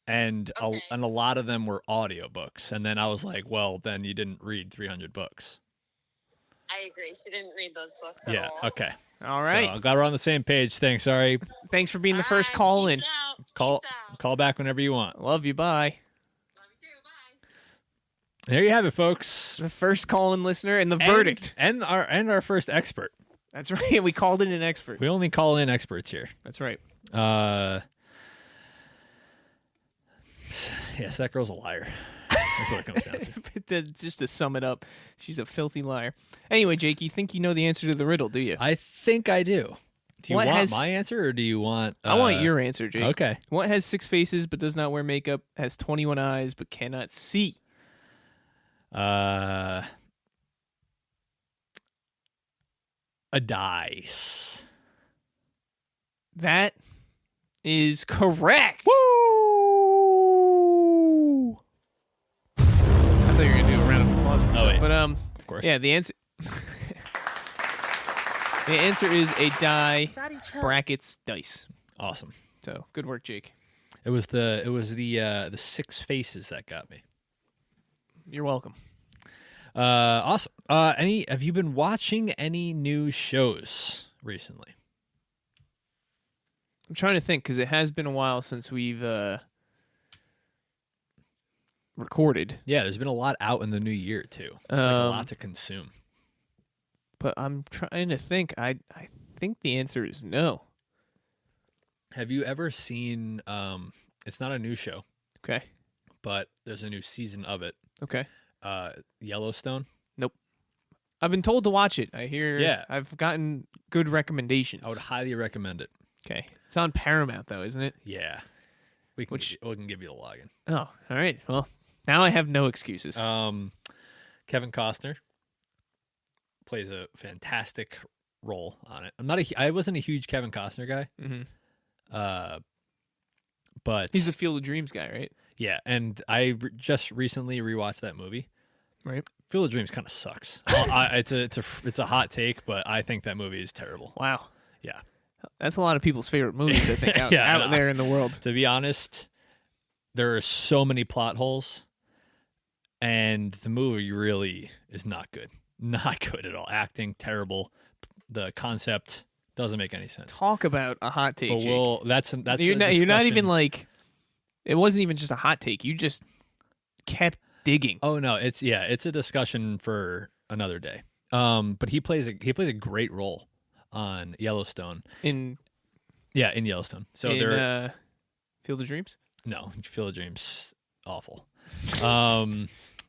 and Okay. a lot of them were audiobooks. And then I was like, well, then you didn't read 300 books. I agree. She didn't read those books at Yeah. all. Okay. All right. So I'm glad we're on the same page. Thanks. Sorry. Thanks for being the All first right, call peace in. out. Call Peace out. call back whenever you want. Love you. Bye. Love you too. Bye. There you have it, folks. The first call in listener and the verdict. and our first expert. That's right. We called in an expert. We only call in experts here. That's right. Yes, that girl's a liar. That's what it comes down to. Just to sum it up, she's a filthy liar. Anyway, Jake, you think you know the answer to the riddle, do you? I think I do. Do you What want has- my answer or do you want? I want your answer, Jake. Okay. What has 6 faces but does not wear makeup, has 21 eyes but cannot see? A dice. That is correct. Woo! I thought you were gonna do a round of applause for yourself, wait. but Of course. yeah, the answer. The answer is a die brackets dice. Awesome. So good work, Jake. It was the six faces that got me. You're welcome. Awesome. Have you been watching any new shows recently? I'm trying to think because it has been a while since we've recorded. Yeah, there's been a lot out in the new year too. It's like a lot to consume. But I'm trying to think. I think the answer is no. Have you ever seen? It's not a new show, Okay. but there's a new season of it. Okay. Yellowstone. I've been told to watch it. I hear. Yeah. I've gotten good recommendations. I would highly recommend it. Okay. It's on Paramount though, isn't it? Yeah, we can give you the login. Oh, all right. Well, now I have no excuses. Kevin Costner plays a fantastic role on it. I wasn't a huge Kevin Costner guy. Mm-hmm. But He's the Field of Dreams guy, right? yeah, and I just recently rewatched that movie. Right. Field of Dreams kind of sucks. It's a hot take, but I think that movie is terrible. Wow. Yeah. That's a lot of people's favorite movies, I think, out Yeah, there in the world. To be honest, there are so many plot holes, and the movie really is not good. Not good at all. Acting terrible. The concept doesn't make any sense. Talk about a hot take, But Jake. that's You're not even like. It wasn't even just a hot take. You just kept digging. Oh no, it's a discussion for another day. But he plays a great role on Yellowstone. In Yellowstone. So they're Field of Dreams. no, Field of Dreams awful.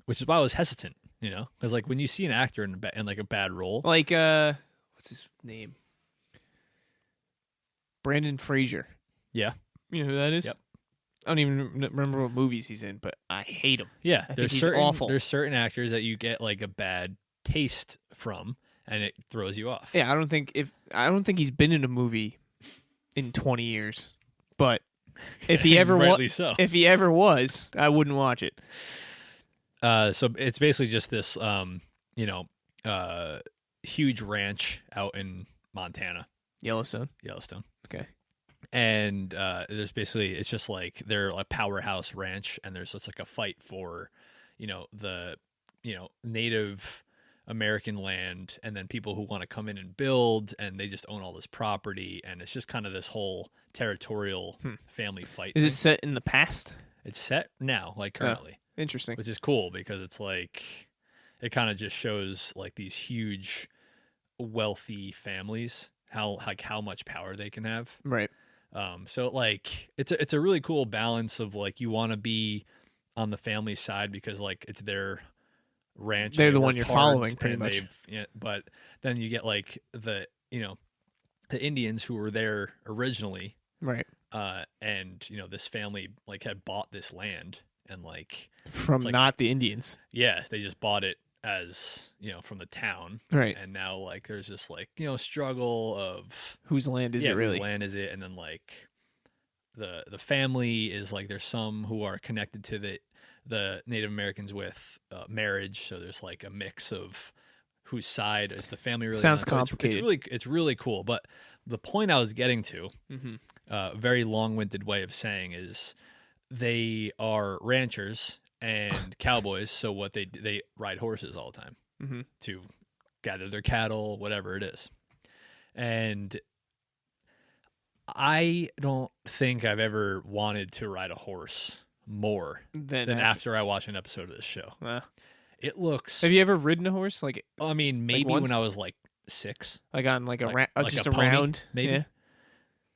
Which is why I was hesitant, because like when you see an actor in like a bad role, Like what's his name? Brandon Fraser. yeah, You know who that is? Yep. I don't even remember what movies he's in, but I hate him. yeah, I think he's awful. There's certain actors that you get like a bad taste from, and it throws you off. Yeah, I don't think he's been in a movie in 20 years. But if he ever Rightly so. if he ever was, I wouldn't watch it. So it's basically just this, huge ranch out in Montana, Yellowstone. Okay. and it's just like they're a powerhouse ranch, and there's just like a fight for, the Native American land, and then people who want to come in and build, and they just own all this property, and it's just kind of this whole territorial family fight. Is thing. it set in the past? It's set now, like currently. Interesting. Which is cool because it's like it kind of just shows like these huge wealthy families how much power they can have. Right. So like it's a really cool balance of like you want to be on the family side because like it's their ranch. They're they the one worked you're hard, following pretty and much. but then you get like the Indians who were there originally, Right. and this family like had bought this land and like From like- not the Indians. yeah, they just bought it as from the town, Right. and now like there's this like struggle of Whose land is it really? whose land is it, and then like the family is like there's some who are connected to the Native Americans with marriage, so there's like a mix of whose side is the family really Sounds on. So complicated. it's really cool, but the point I was getting to, very long-winded way of saying is they are ranchers and cowboys, so what they ride horses all the time to gather their cattle, whatever it is. And I don't think I've ever wanted to ride a horse more Then than after I watched an episode of this show. It looks. Have you ever ridden a horse? Like I mean, maybe once? when I was like 6, on like a like just a pony, around maybe. Yeah.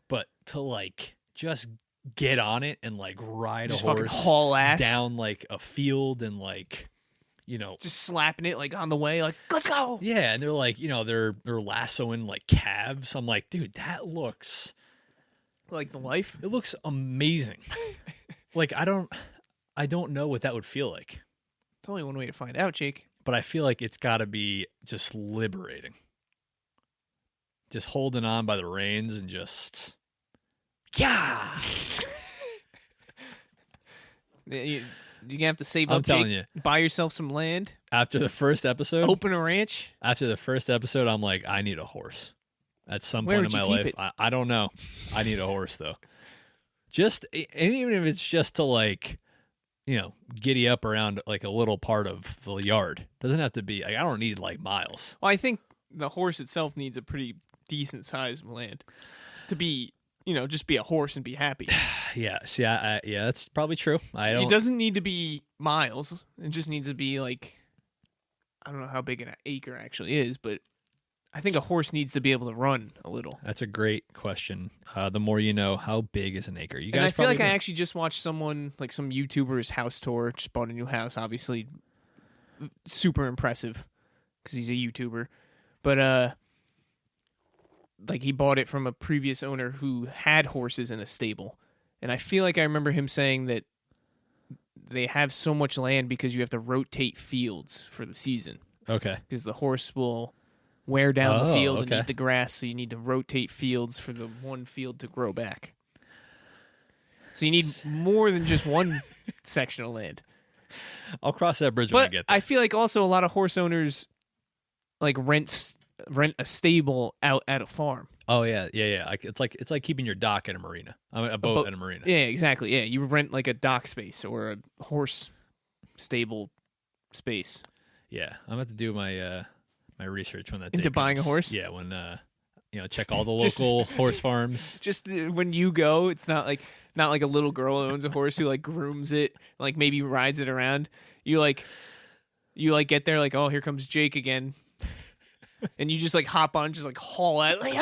But to like just get on it and like ride Just a fucking horse haul ass down like a field and like just slapping it like on the way, like let's go. yeah, and they're like they're lassoing like calves. I'm like, dude, that looks Like the life. it looks amazing. Like I don't know what that would feel like. only one way to find out, Jake. But I feel like it's got to be just liberating. Just holding on by the reins and just, yeah. You're gonna have to save I'm up, telling Jake. you. Buy yourself some land. After the first episode, Open a ranch. After the first episode, I'm like, I need a horse. At some Where point in would my you keep life, I don't know. I need a horse though. And even if it's just to like, giddy up around like a little part of the yard. Doesn't have to be. Like, I don't need like miles. Well, I think the horse itself needs a pretty decent size of land to be, just be a horse and be happy. Yeah. See, yeah, that's probably true. It doesn't need to be miles. It just needs to be like, I don't know how big an acre actually is, but I think a horse needs to be able to run a little. That's a great question. The more you know, how big is an acre? You guys and I feel like probably I actually just watched someone, like some YouTuber's house tour, just bought a new house, obviously super impressive because he's a YouTuber. But like he bought it from a previous owner who had horses in a stable. And I feel like I remember him saying that they have so much land because you have to rotate fields for the season. Okay. Because the horse will wear down the field and okay. eat the grass, so you need to rotate fields for the one field to grow back. So you need more than just one section of land. I'll cross that bridge when I But get there. I feel like also a lot of horse owners like rent a stable out at a farm. Oh yeah. It's like keeping your dock at a marina. A boat at a marina. Yeah, exactly. Yeah, you rent like a dock space or a horse stable space. Yeah, I'm about to do my my research when that Into day buying a comes. horse? Yeah, when check all the local horse farms. Just when you go, it's not like a little girl who owns a horse who like grooms it, like maybe rides it around. You get there like, oh, here comes Jake again, and you just like hop on, just like haul out, like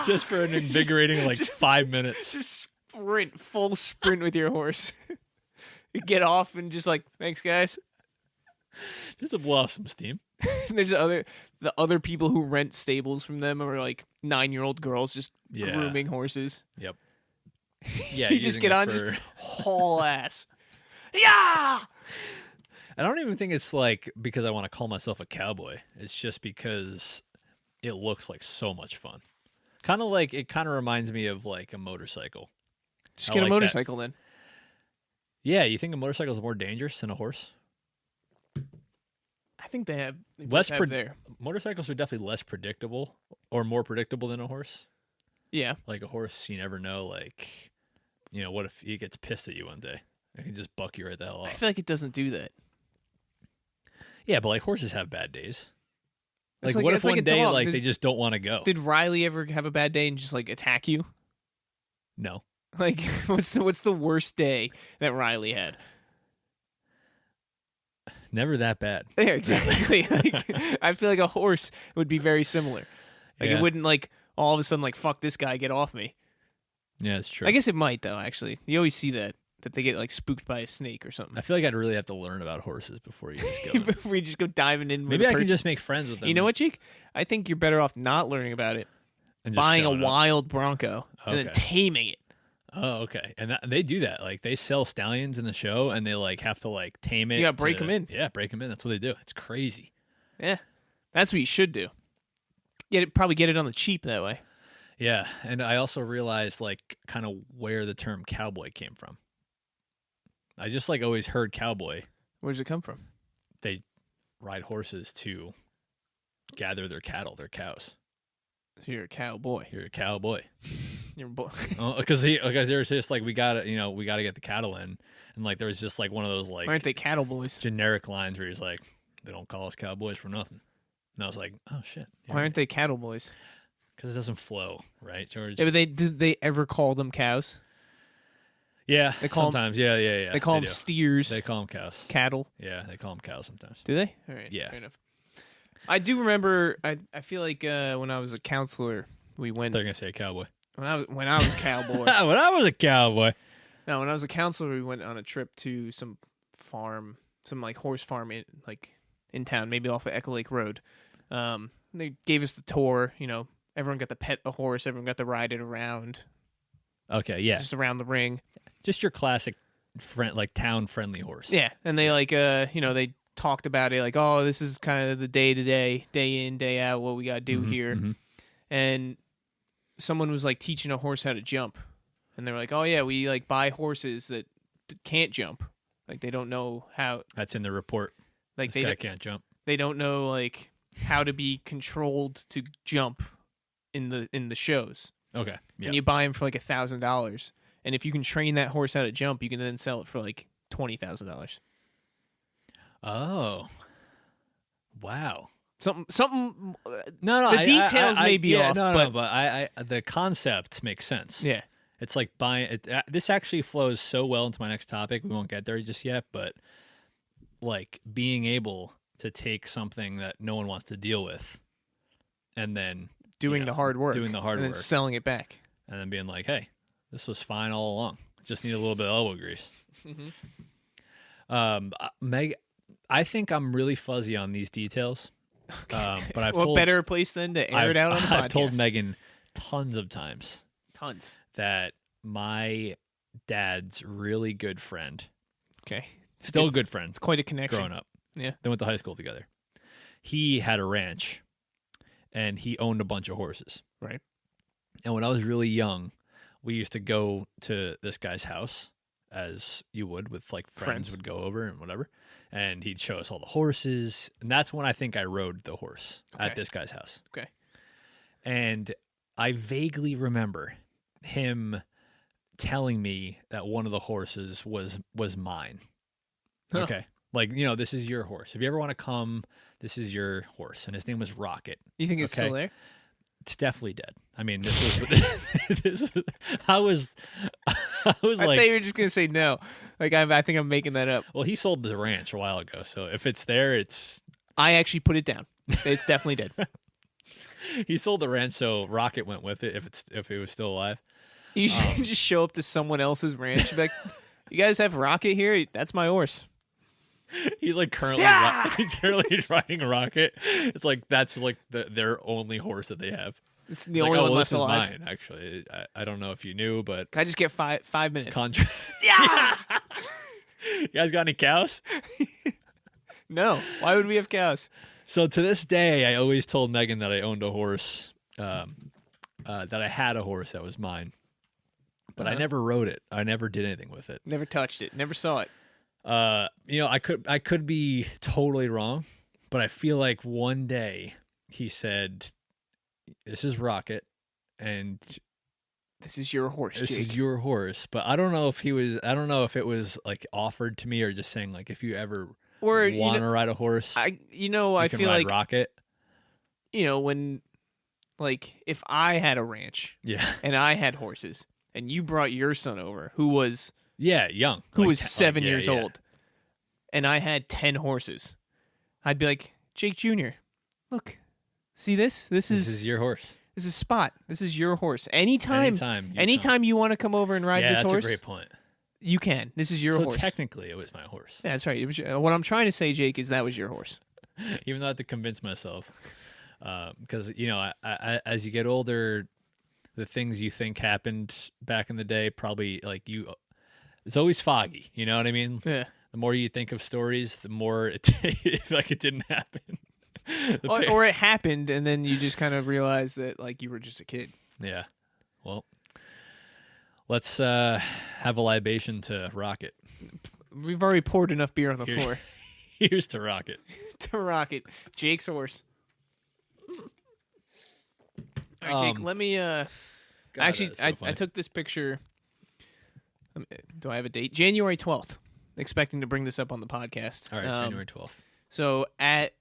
Just for an invigorating like 5 minutes. just full sprint with your horse. You get off and just like, thanks guys. Just to blow off some steam. There's the other people who rent stables from them are like 9-year-old girls just grooming horses. Yep. Yeah, You just using get it on, for- just haul ass. Yeah. I don't even think it's like because I want to call myself a cowboy. It's just because it looks like so much fun. Kind of reminds me of like a motorcycle. Just I get like a that. motorcycle then. Yeah, you think a motorcycle is more dangerous than a horse? I think they have Less there. Motorcycles are definitely less predictable or more predictable than a horse. Yeah. Like a horse, you never know. Like, what if he gets pissed at you one day? It can just buck you right the hell I off. feel like it doesn't do that. Yeah, but like horses have bad days. It's Like, what if it's like one a day dog. like they just don't want to go? Did Riley ever have a bad day and just like attack you? No. Like what's the worst day that Riley had? Never that bad. Yeah, exactly. Like, I feel like a horse would be very similar. Like Yeah. it wouldn't like all of a sudden like fuck this guy, get off me. Yeah, it's true. I guess it might though. Actually, you always see that they get like spooked by a snake or something. I feel like I'd really have to learn about horses before you just go. Before we just go diving in. Maybe with I a can purchase. just make friends with them. You know what, Cheek? I think you're better off not learning about it, And just buying a showing up. wild Bronco, and then Okay. taming it. Oh, okay. And they do that. Like they sell stallions in the show, and they like have to like tame it. You gotta break 'em in. Yeah, break them in. That's what they do. It's crazy. Yeah, that's what you should do. Probably get it on the cheap that way. Yeah, and I also realized like kind of where the term cowboy came from. I just like always heard cowboy. Where does it come from? They ride horses to gather their cattle, their cows. So you're a cowboy. You're a cowboy. You're a boy. Because they were just like we gotta get the cattle in, and like there was just like one of those like Aren't they cattle boys? generic lines where he's like, they don't call us cowboys for nothing. And I was like, oh shit, Why aren't they cattle boys? because it doesn't flow, right, George? Yeah, but did they ever call them cows? Yeah, they call 'em- sometimes. Yeah. They call them do. steers. They call them cows. Cattle. Yeah, they call them cows sometimes. Do they? All right. Yeah. Fair enough. I do remember. I feel like when I was a counselor, we went. They're gonna say cowboy. When I was a cowboy. when I was a cowboy. No, when I was a counselor, we went on a trip to some farm, some like horse farm in town, maybe off of Echo Lake Road. They gave us the tour. Everyone got to pet the horse. Everyone got to ride it around, Okay, yeah, just around the ring. just your classic town friendly horse. Yeah, and they they talked about it like, oh, this is kind of the day to day in, day out, what we got to do here. And someone was like teaching a horse how to jump, and they're like, oh yeah, we like buy horses that can't jump, like they don't know how. That's in the report. Like this guy can't jump. They don't know like how to be controlled to jump in the shows. Okay, yeah. And you buy them for like $1,000, and if you can train that horse how to jump, you can then sell it for like $20,000. Oh, wow. Something. No. The details may be off, but I the concept makes sense. Yeah. It's like buying it. This actually flows so well into my next topic. We won't get there just yet, but like being able to take something that no one wants to deal with, and then doing the hard work, and then selling it back, and then being like, "Hey, this was fine all along. Just need a little bit of elbow grease." Meg, I think I'm really fuzzy on these details. Okay. But I've what told, better place than to air it out on the podcast? I've told Megan tons of times that my dad's really good friend, still good friends, it's quite a connection growing up. Yeah, they went to high school together. He had a ranch, and he owned a bunch of horses. Right. And when I was really young, we used to go to this guy's house, as you would with like friends would go over and whatever. And he'd show us all the horses. And that's when I think I rode the horse at this guy's house. Okay. And I vaguely remember him telling me that one of the horses was mine. Huh. Okay. Like, this is your horse. If you ever want to come, this is your horse. And his name was Rocket. You think it's still there? It's definitely dead. I mean, this was I thought you were just gonna say no. Like I think I'm making that up. Well, he sold the ranch a while ago, so if it's there, it's. I actually put it down. It's definitely dead. He sold the ranch, so Rocket went with it. If it was still alive, you should just show up to someone else's ranch. Be like, you guys have Rocket here? That's my horse. He's like currently riding a Rocket. It's like that's like their only horse that they have. It's the only one left alive. This is mine, actually. I don't know if you knew, but can I just get 5 minutes? Contract. Yeah. You guys got any cows? No. Why would we have cows? So to this day, I always told Megan that I owned a horse, that I had a horse that was mine, but I never rode it. I never did anything with it. Never touched it. Never saw it. I could be totally wrong, but I feel like one day he said, "This is Rocket, and this is your horse. This Jake. is your horse." But I don't know if it was like offered to me or just saying like, if you ever want to ride a horse, I feel like Rocket. When like if I had a ranch, and I had horses, and you brought your son over, who was young, who was 7 years old, and I had 10 horses, I'd be like, Jake Jr., look, see this? This is your horse. This is Spot. This is your horse. Anytime you want to come over and ride this horse, that's a great point. You can. This is your horse. So technically, it was my horse. Yeah, that's right. It was what I'm trying to say, Jake, is that was your horse. Even though I had to convince myself, because as you get older, the things you think happened back in the day probably it's always foggy. You know what I mean? Yeah. The more you think of stories, the more it like it didn't happen. Or it happened, and then you just kind of realize that like you were just a kid. Yeah. Well, let's have a libation to Rocket. We've already poured enough beer on the floor. Here's to Rocket. To Rocket. Jake's horse. All right, Jake, let me... Actually, I took this picture... Do I have a date? January 12th. Expecting to bring this up on the podcast. All right, January 12th. So at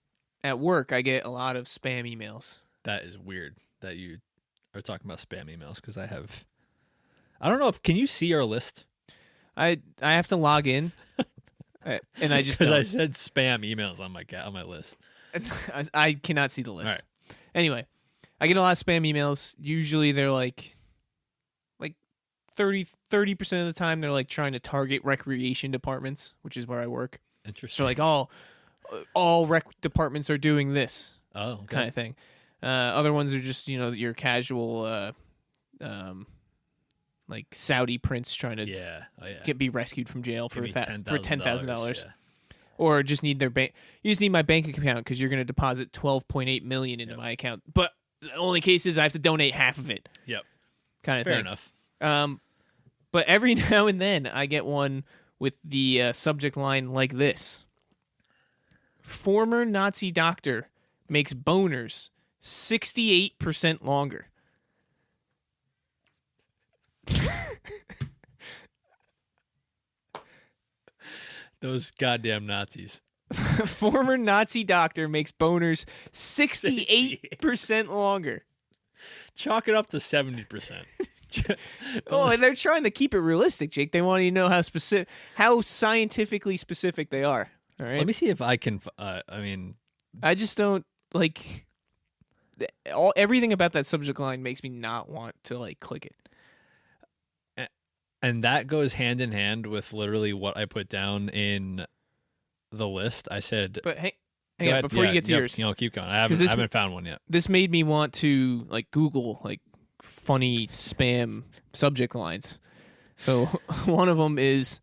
work, I get a lot of spam emails. That is weird that you are talking about spam emails, because I don't know if... Can you see our list? I have to log in, and I just... Because I said spam emails on my list. I cannot see the list. All right. Anyway, I get a lot of spam emails. Usually they're like 30% of the time they're like trying to target recreation departments, which is where I work. Interesting. So like all rec departments are doing this kind of thing. Other ones are just your casual like Saudi prince trying to be rescued from jail for $10,000. Yeah. Or just need their bank. You just need my bank account because you're going to deposit $12.8 million into my account. But the only case is I have to donate half of it. Yep. Kind of Fair thing. enough. But every now and then I get one with the subject line like this: former Nazi doctor makes boners 68% longer. Those goddamn Nazis. Former Nazi doctor makes boners 68% longer. Chalk it up to 70%. Oh, and they're trying to keep it realistic, Jake. They want you to know how scientifically specific they are. All right. Let me see if I can. I just don't like everything about that subject line makes me not want to like click it. And that goes hand in hand with literally what I put down in the list. I said, but hang on, before you get to yours, keep going. I haven't found one yet. This made me want to like Google like funny spam subject lines. So one of them is,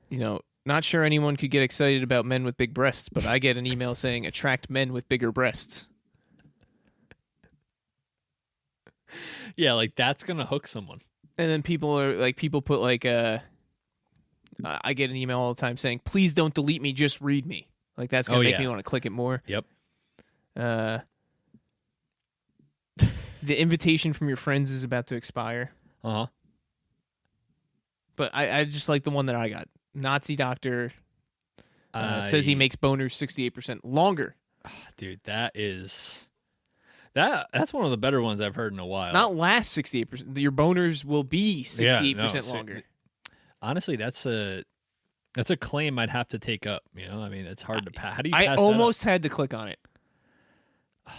not sure anyone could get excited about men with big breasts, but I get an email saying attract men with bigger breasts. Yeah, like that's gonna hook someone. And then people put like I get an email all the time saying, please don't delete me, just read me. Like that's gonna make me want to click it more. Yep. The invitation from your friends is about to expire. Uh-huh. But I just like the one that I got. Nazi doctor says he makes boners 68% longer. Dude, that's one of the better ones I've heard in a while. Not last 68%. Your boners will be 68% longer. Honestly, that's a claim I'd have to take up. It's hard to pass. How do you pass I that almost up? had to click on it.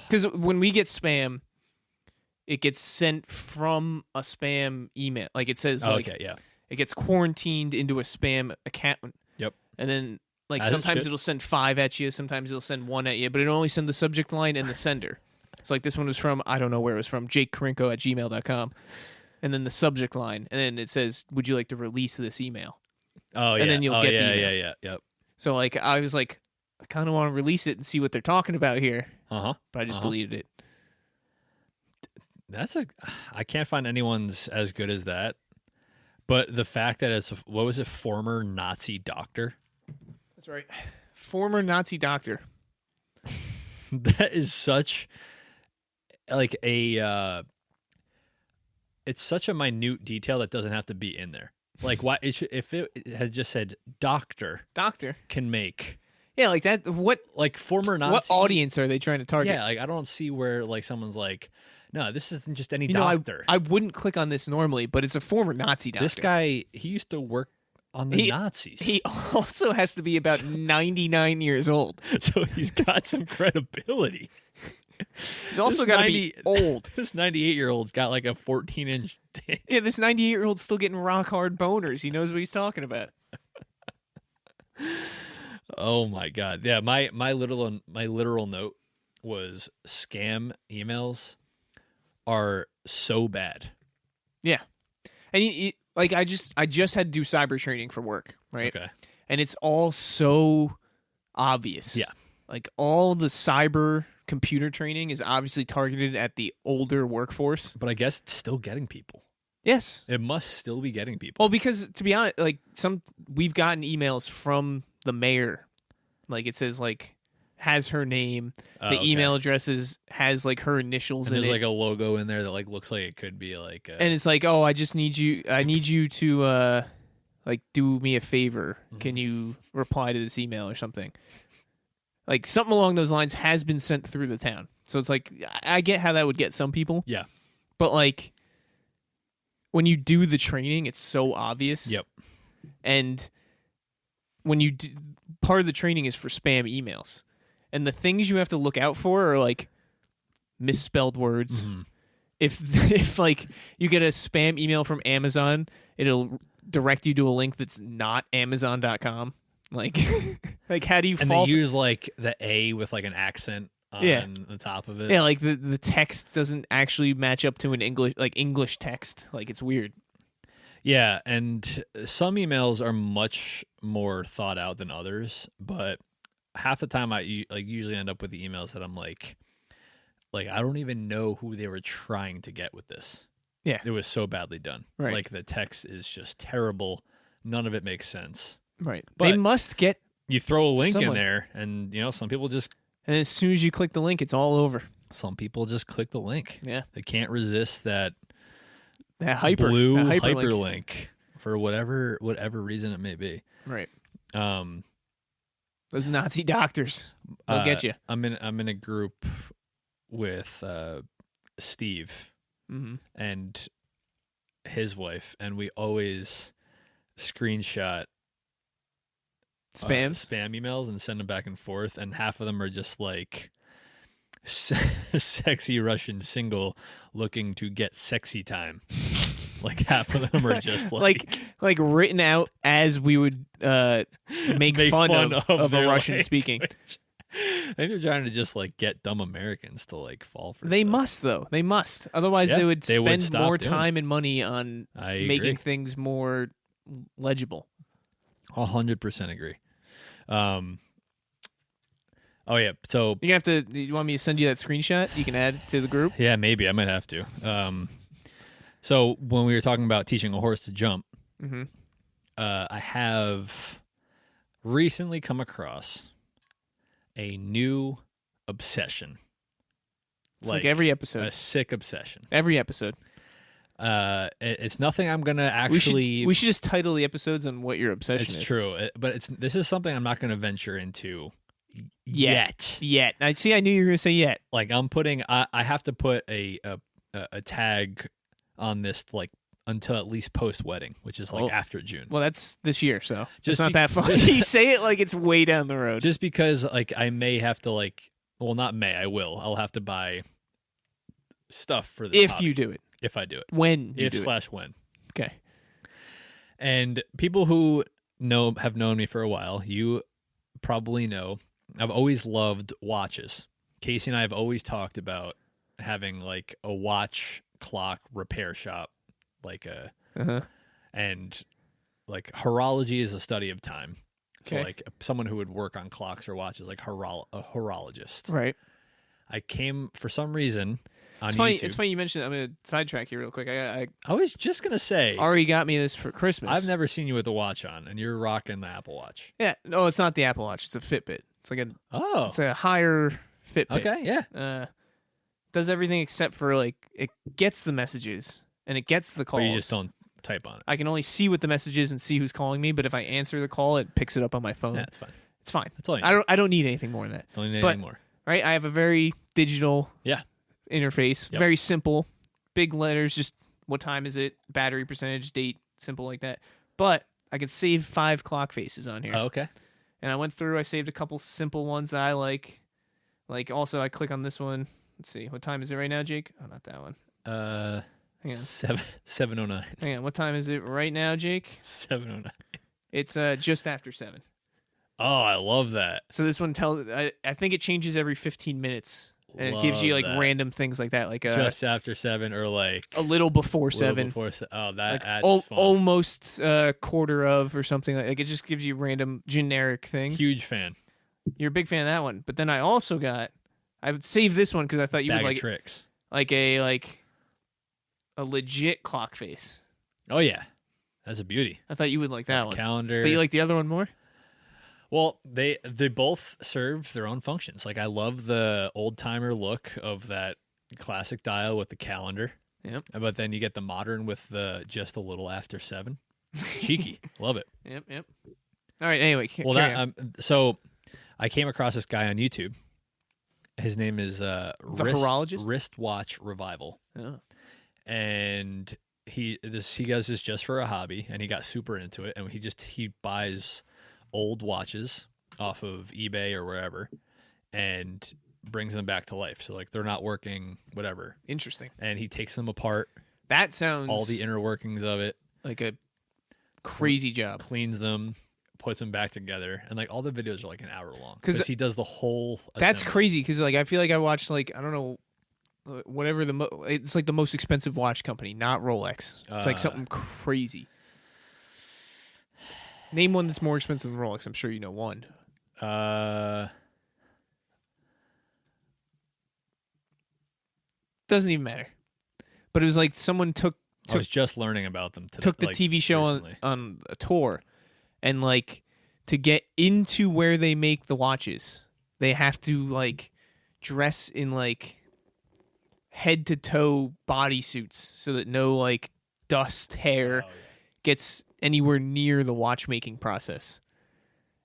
Because when we get spam, it gets sent from a spam email. Like it says, it gets quarantined into a spam account. Yep. And then sometimes it'll send 5 at you, sometimes it'll send 1 at you, but it'll only send the subject line and the sender. It's like this one was from, I don't know where it was from, jakekarinko@gmail.com. And then the subject line, and then it says, would you like to release this email? Oh, yeah. And then you'll get the email. Yeah. Yep. So I was like, I kind of want to release it and see what they're talking about here. Uh-huh. But I just deleted it. I can't find anyone's as good as that. But the fact that it's, what was it, former Nazi doctor? That's right. Former Nazi doctor. That is such like it's such a minute detail that doesn't have to be in there. Like why if it had just said doctor can make. Yeah, like that. What like former Nazi? What audience are they trying to target? Yeah, like I don't see where like someo's like, no, this isn't just any doctor. I wouldn't click on this normally, but it's a former Nazi doctor. This guy, he used to work on the Nazis. He also has to be about 99 years old. So he's got some credibility. He's also got to be old. This 98-year-old's got like a 14-inch dick. Yeah, this 98-year-old's still getting rock hard boners. He knows what he's talking about. Oh my god. Yeah, my literal note was scam emails are so bad. Yeah. And like I just had to do cyber training for work, right? Okay. And it's all so obvious. Yeah. Like all the cyber computer training is obviously targeted at the older workforce. But I guess it's still getting people. Yes. It must still be getting people. Well, because to be honest, like we've gotten emails from the mayor. Like it says like has her name. The email addresses has like her initials and in it. There's like a logo in there that like looks like it could be like and it's like, oh, I need you to like do me a favor. Mm-hmm. Can you reply to this email or something? Like something along those lines has been sent through the town. So it's like I get how that would get some people. Yeah. But like when you do the training, it's so obvious. Yep. And when you do, part of the training is for spam emails. And the things you have to look out for are like misspelled words. Mm-hmm. If like you get a spam email from Amazon, it'll direct you to a link that's not Amazon.com. Like like how do you and they use like the A with like an accent on the top of it. Yeah, like the text doesn't actually match up to an English text. Like it's weird. Yeah, and some emails are much more thought out than others, but half the time I usually end up with the emails that I'm like I don't even know who they were trying to get with this. Yeah. It was so badly done. Right. Like the text is just terrible. None of it makes sense. Right. But they must get, you throw a link in someone- there and some people just and as soon as you click the link, it's all over. some people just click the link. Yeah. They can't resist that That blue that hyperlink for whatever reason it may be. Right. Um Those Nazi doctors. They'll get you. I'm in a group with Steve Mm-hmm. and his wife, and we always screenshot Spam. spam emails and send them back and forth, and half of them are just like sexy Russian single looking to get sexy time. Like half of them are just like written out as we would make fun of a their Russian language. speaking. I think they're trying to just like get dumb Americans to like fall for. They stuff. must though. They must. Otherwise, Yeah, they would they would spend stop more doing time and money on I making agree. things more legible. 100% agree. Oh yeah, so You have to. You want me to send you that screenshot? You can add it to the group. yeah, maybe I might have to. So when we were talking about teaching a horse to jump, Mm-hmm. I have recently come across a new obsession. It's like every episode. a sick obsession. Every episode. It's nothing I'm gonna actually. We should just title the episodes on what your obsession is. It's true, but this is something I'm not gonna venture into Yet. I see. I knew you were gonna say yet. Like I'm putting, I have to put a tag on this like until at least post wedding, which is like Oh. after June. Well, that's this year, so Just it's not be- that far. You say it like it's way down the road. Just because like I may have to not may, I will. I'll have to buy stuff for this if hobby, you do it, if I do it, when you if do it. slash when. Okay. And people who have known me for a while, you probably know I've always loved watches. Casey and I have always talked about having like a watch clock repair shop, like and like horology is a study of time. So Okay. like someone who would work on clocks or watches, like a horologist. Right. I came for some reason on It's funny. YouTube. It's funny you mentioned. I'm gonna sidetrack you real quick. I I was just gonna say, Ari got me this for Christmas. I've never seen you with a watch on, and you're rocking the Apple Watch. Yeah. No, it's not the Apple Watch. It's a Fitbit. It's like Oh, it's a higher Fitbit. okay, yeah. Does everything except for like it gets the messages and it gets the calls. But you just don't type on it. I can only see what the message is and see who's calling me. But if I answer the call, it picks it up on my phone. Yeah, it's fine. It's fine. That's all you I don't need anything more than that. Don't need but- anything more. Right? I have a very digital Yeah. interface. Yep. Very simple. Big letters. Just what time is it? Battery percentage, date, simple like that. But I can save 5 clock faces on here. Oh, okay. And I went through. I saved a couple simple ones that I like. Like also, I click on this one. Let's see. What time is it right now, Jake? Oh, not that one. Hang on. 7:09. Hang on. What time is it right now, Jake? 7:09. It's just after 7. Oh, I love that. So this one tells. I think it changes every 15 minutes, and it gives you Love like that. random things like that, like Just after 7 or like a little before little 7, before oh, that like that's fun. almost quarter of or something. Like it just gives you random generic things. Huge fan. You're a big fan of that one, but then I also got. I would save this one because I thought you Bag would of like tricks. a legit clock face. Oh yeah, that's a beauty. I thought you would like that one, Calendar. but you like the other one more. Well, they both serve their own functions. Like I love the old timer look of that classic dial with the calendar. Yep. But then you get the modern with the just a little after 7. Cheeky. Love it. Yep. All right. Anyway, Well, carry on. so I came across this guy on YouTube. His name is horologist? Wristwatch Revival, Oh. and he does this just for a hobby, and he got super into it, and he buys old watches off of eBay or wherever, and brings them back to life. So like they're not working, whatever, Interesting. and he takes them apart, That sounds all the inner workings of it, like a crazy job. cleans them, puts them back together, and like all the videos are like an hour long 'Cause because he does the whole. That's assembly. crazy because like I feel like I watched like I don't know whatever it's like the most expensive watch company, not Rolex. It's like something crazy. Name one that's more expensive than Rolex. I'm sure you know one. Doesn't even matter. But it was like someone I was just learning about them today. took the like, TV show recently. on a tour, and like to get into where they make the watches, they have to like dress in like head to toe bodysuits so that no like dust hair gets anywhere near the watchmaking process.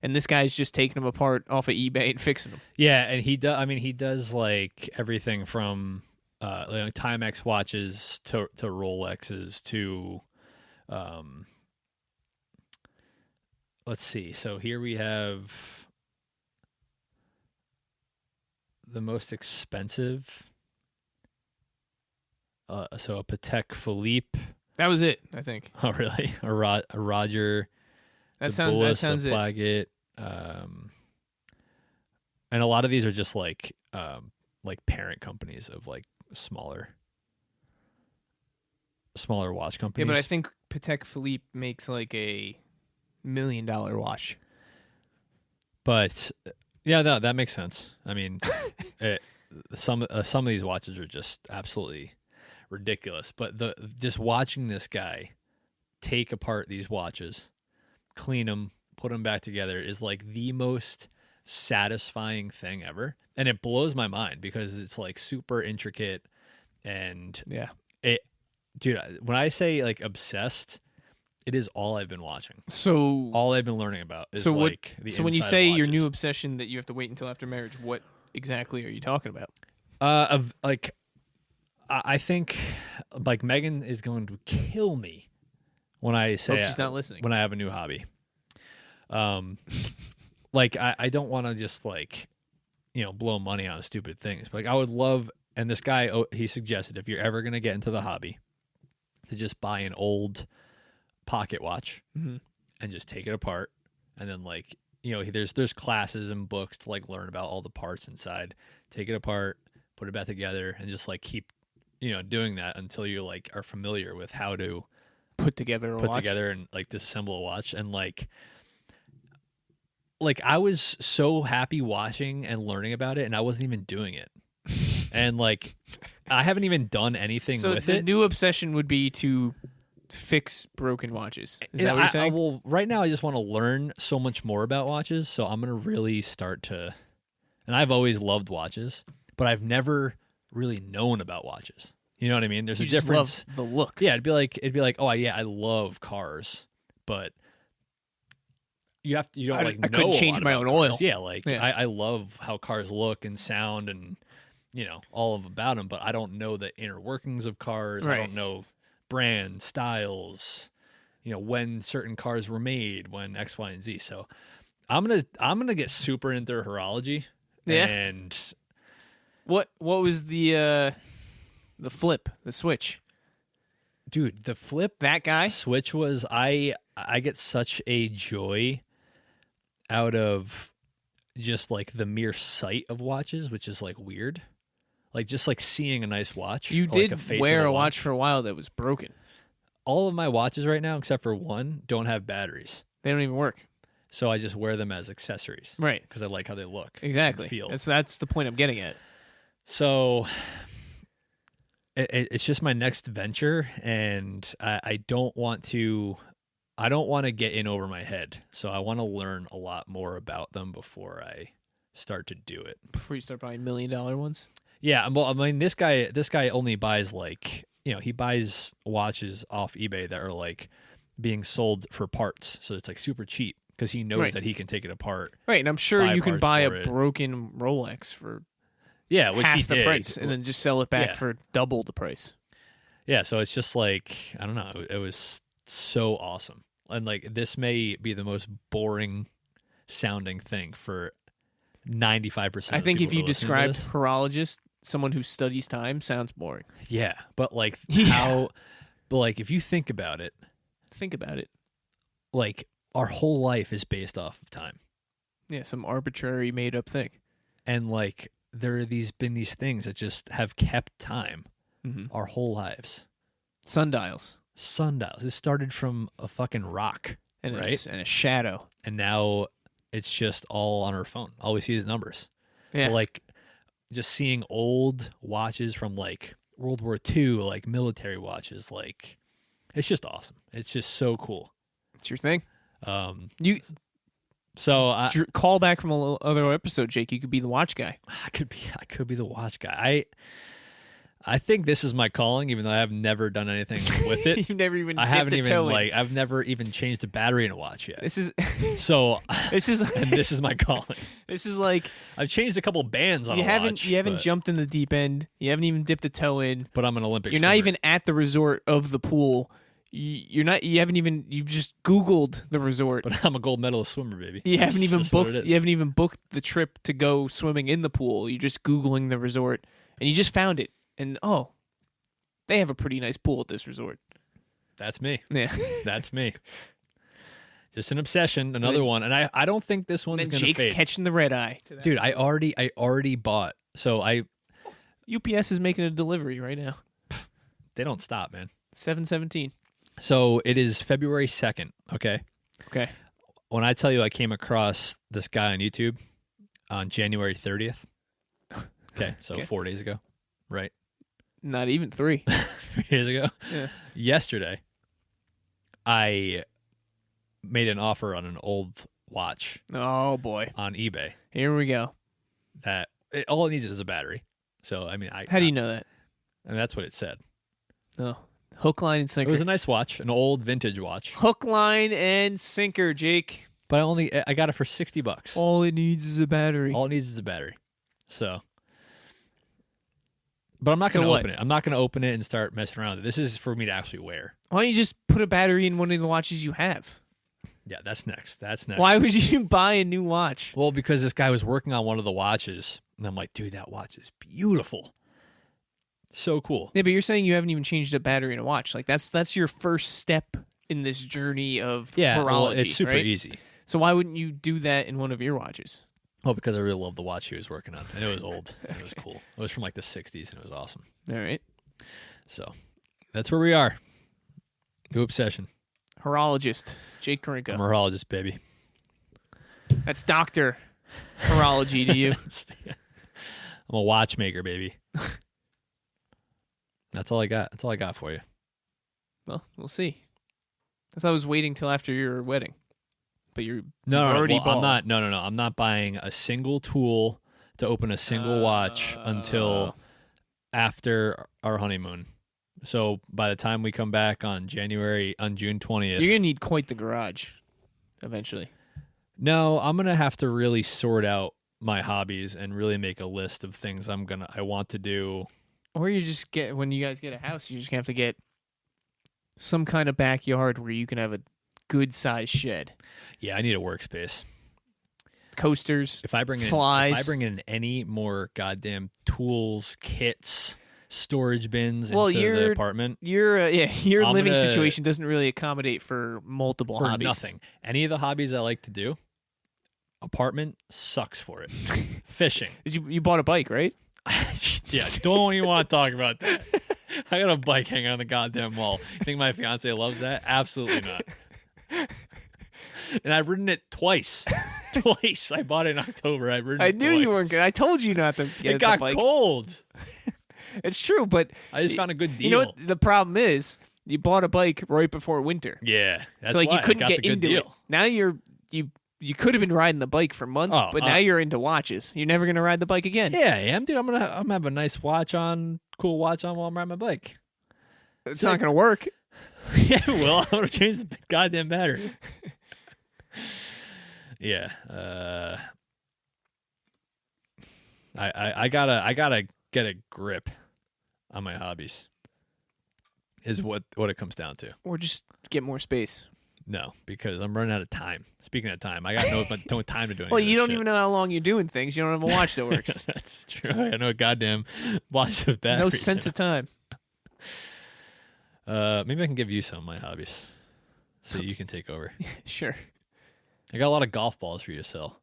And this guy's just taking them apart off of eBay and fixing them. Yeah, and he does. I mean, he does like everything from like Timex watches to Rolexes to let's see. So here we have the most expensive. So a Patek Philippe. That was it, I think. Oh, really? A Roger. That sounds it. Plaget. And a lot of these are just like parent companies of like smaller watch companies. Yeah, but I think Patek Philippe makes like $1 million watch. But yeah, no, that makes sense. I mean, some of these watches are just absolutely ridiculous. But just watching this guy take apart these watches, clean them, put them back together is like the most satisfying thing ever. And it blows my mind because it's like super intricate and Yeah. Dude, when I say like obsessed, it is all I've been watching. So All I've been learning about is so what? like the So when you inside say of your new watches. obsession that you have to wait until after marriage, what exactly are you talking about? Of like, I think like Megan is going to kill me when I say Hope she's not listening. when I have a new hobby. Like I don't want to just like, blow money on stupid things. But like I would love, and this guy he suggested if you're ever gonna get into the hobby, to just buy an old pocket watch Mhm. and just take it apart, and then like there's classes and books to like learn about all the parts inside. Take it apart, put it back together, and just like keep doing that until you like are familiar with how to Put together a watch. and like disassemble a watch. And like I was so happy watching and learning about it, and I wasn't even doing it. And like I haven't even done anything So with the it. new obsession would be to fix broken watches. Is that what you're saying? Well, right now I just want to learn so much more about watches, so I'm gonna really start to. And I've always loved watches, but I've never really known about watches. You know what I mean? There's You a just difference. love the look. Yeah, it'd be like, oh yeah, I love cars, but you don't I like. couldn't know a change lot my about own cars. oil. Yeah, like Yeah. I love how cars look and sound and all of about them, but I don't know the inner workings of cars. I Right. don't know brand styles. When certain cars were made, when X, Y, and Z. So I'm gonna get super into horology. Yeah. And What was the flip, the switch? dude, the flip That guy? switch was I get such a joy out of just like the mere sight of watches, which is like weird. Like just like seeing a nice watch. You or, like, did a face wear of a watch for a while that was broken. All of my watches right now, except for one, don't have batteries. They don't even work. So I just wear them as accessories. Right. Because I like how they look. Exactly. And feel. That's the point I'm getting at. So it's just my next venture, and I don't want to get in over my head. So I want to learn a lot more about them before I start to do it. Before you start buying $1 million ones? Yeah, well, I mean, this guy only buys like he buys watches off eBay that are like being sold for parts, so it's like super cheap because he knows Right. that he can take it apart. Right, and I'm sure Buy you can parts buy a for it. broken Rolex for Yeah, which he half the did. price and then just sell it back Yeah. for double the price. Yeah, so it's just like I don't know. It was so awesome, and like this may be the most boring sounding thing for 95%. I think if you described this. horologist, someone who studies time, sounds boring. Yeah, but like Yeah. how, but like if you think about it, Think about it. like our whole life is based off of time. Yeah, some arbitrary made up thing. And like there are been these things that just have kept time our whole lives. Sundials. Sundials. It started from a fucking rock, And right? and a shadow. And now it's just all on our phone. All we see is numbers. Yeah. But like just seeing old watches from like World War II, like military watches, like it's just awesome. It's just so cool. It's your thing. You so I Call back from a other episode, Jake. You could be the watch guy. I could be the watch guy. I think this is my calling, even though I have never done anything with it. You've never even. I haven't dipped a even toe in. like I've never even changed a battery in a watch yet. This is. So This is. and this is my calling. This is like I've changed a couple bands on you a haven't. watch. You haven't but, jumped in the deep end. You haven't even dipped a toe in. But I'm an Olympic. You're not swimmer. even at the resort of the pool. You're not. You haven't even. You've just Googled the resort. But I'm a gold medalist swimmer, baby. You haven't That's even just what booked. it is. You haven't even booked the trip to go swimming in the pool. You're just Googling the resort, and you just found it. And oh, they have a pretty nice pool at this resort. That's me. Yeah. That's me. Just an obsession, another one, and I don't think this one's then gonna Jake's fade. catching the red eye. Dude, I already bought. So UPS is making a delivery right now. they don't stop, man. 7:17. So it is February 2nd. Okay. Okay. When I tell you I came across this guy on YouTube on January 30th. Okay, so Okay. 4 days ago, right? Not even 3. 3 days ago. Yeah. Yesterday, I made an offer on an old watch Oh boy. on eBay Here we go. that all it needs is a battery. So I mean, How do you know that? I mean, that's what it said. Oh, hook, line, and It sinker. was a nice watch, an old vintage watch, Hook, line, and sinker, Jake. but I got it for $60. All it needs is a battery. All it needs is a battery. So, but I'm not So going to what? open it. I'm not going to open it and start messing around with it. This is for me to actually wear. Why don't you just put a battery in one of the watches you have? Yeah, that's next. That's next. Why would you buy a new watch? Well, because this guy was working on one of the watches, and I'm like, dude, that watch is beautiful. So cool. Yeah, but you're saying you haven't even changed a battery in a watch. Like that's your first step in this journey of Yeah, horology. well, it's super right? easy. So why wouldn't you do that in one of your watches? Well, because I really loved the watch he was working on, and it was old. And it was cool. It was from like the 60s, and it was awesome. All right. So that's where we are. New obsession. Horologist, Jake I'm a Karinka. horologist, baby. That's Dr. Horology to you. I'm a watchmaker, baby. That's all I got. That's all I got for you. Well, we'll see. I thought I was waiting till after your wedding. But you're No, already well, I'm bald. not. No. I'm not buying a single tool to open a single watch until after our honeymoon. So by the time we come back on June 20th, You're gonna need quite the garage eventually. no, I'm gonna have to really sort out my hobbies and really make a list of things I want to do. Or you just get when you guys get a house, you just have to get some kind of backyard where you can have a good sized shed. Yeah, I need a workspace. Coasters. If I bring Flies. in any more goddamn tools, kits, storage bins Well, into the you're- apartment, Your your I'm living gonna- situation doesn't really accommodate for multiple for hobbies. nothing. Any of the hobbies I like to do, apartment sucks for it. Fishing. You bought a bike, right? Yeah, don't even want to talk about that. I got a bike hanging on the goddamn wall. You think my fiance loves that? Absolutely not. And I've ridden it twice. Twice. I bought it in October. I've ridden I it knew twice. you weren't good. I told you not to get It got the bike. cold. It's true, but I just found a good deal. you know what the problem is? You bought a bike right before winter. Yeah, that's so like why you I couldn't got get the good into it. deal. Now you could have been riding the bike for months, Oh, but now you're into watches. You're never gonna ride the bike again. Yeah, I am, dude. I'm gonna have a nice cool watch on while I'm riding my bike. It's not gonna work. Yeah, well, I'm gonna change the goddamn battery. Yeah, I gotta get a grip on my hobbies. Is what it comes down to. Or just get more space. No, because I'm running out of time. Speaking of time, I got no time to do anything. Well, you don't even know how long you're doing things. You don't have a watch that works. That's true. I got no goddamn watch of batteries. No sense of time. Maybe I can give you some of my hobbies, so you can take over. Sure. I got a lot of golf balls for you to sell.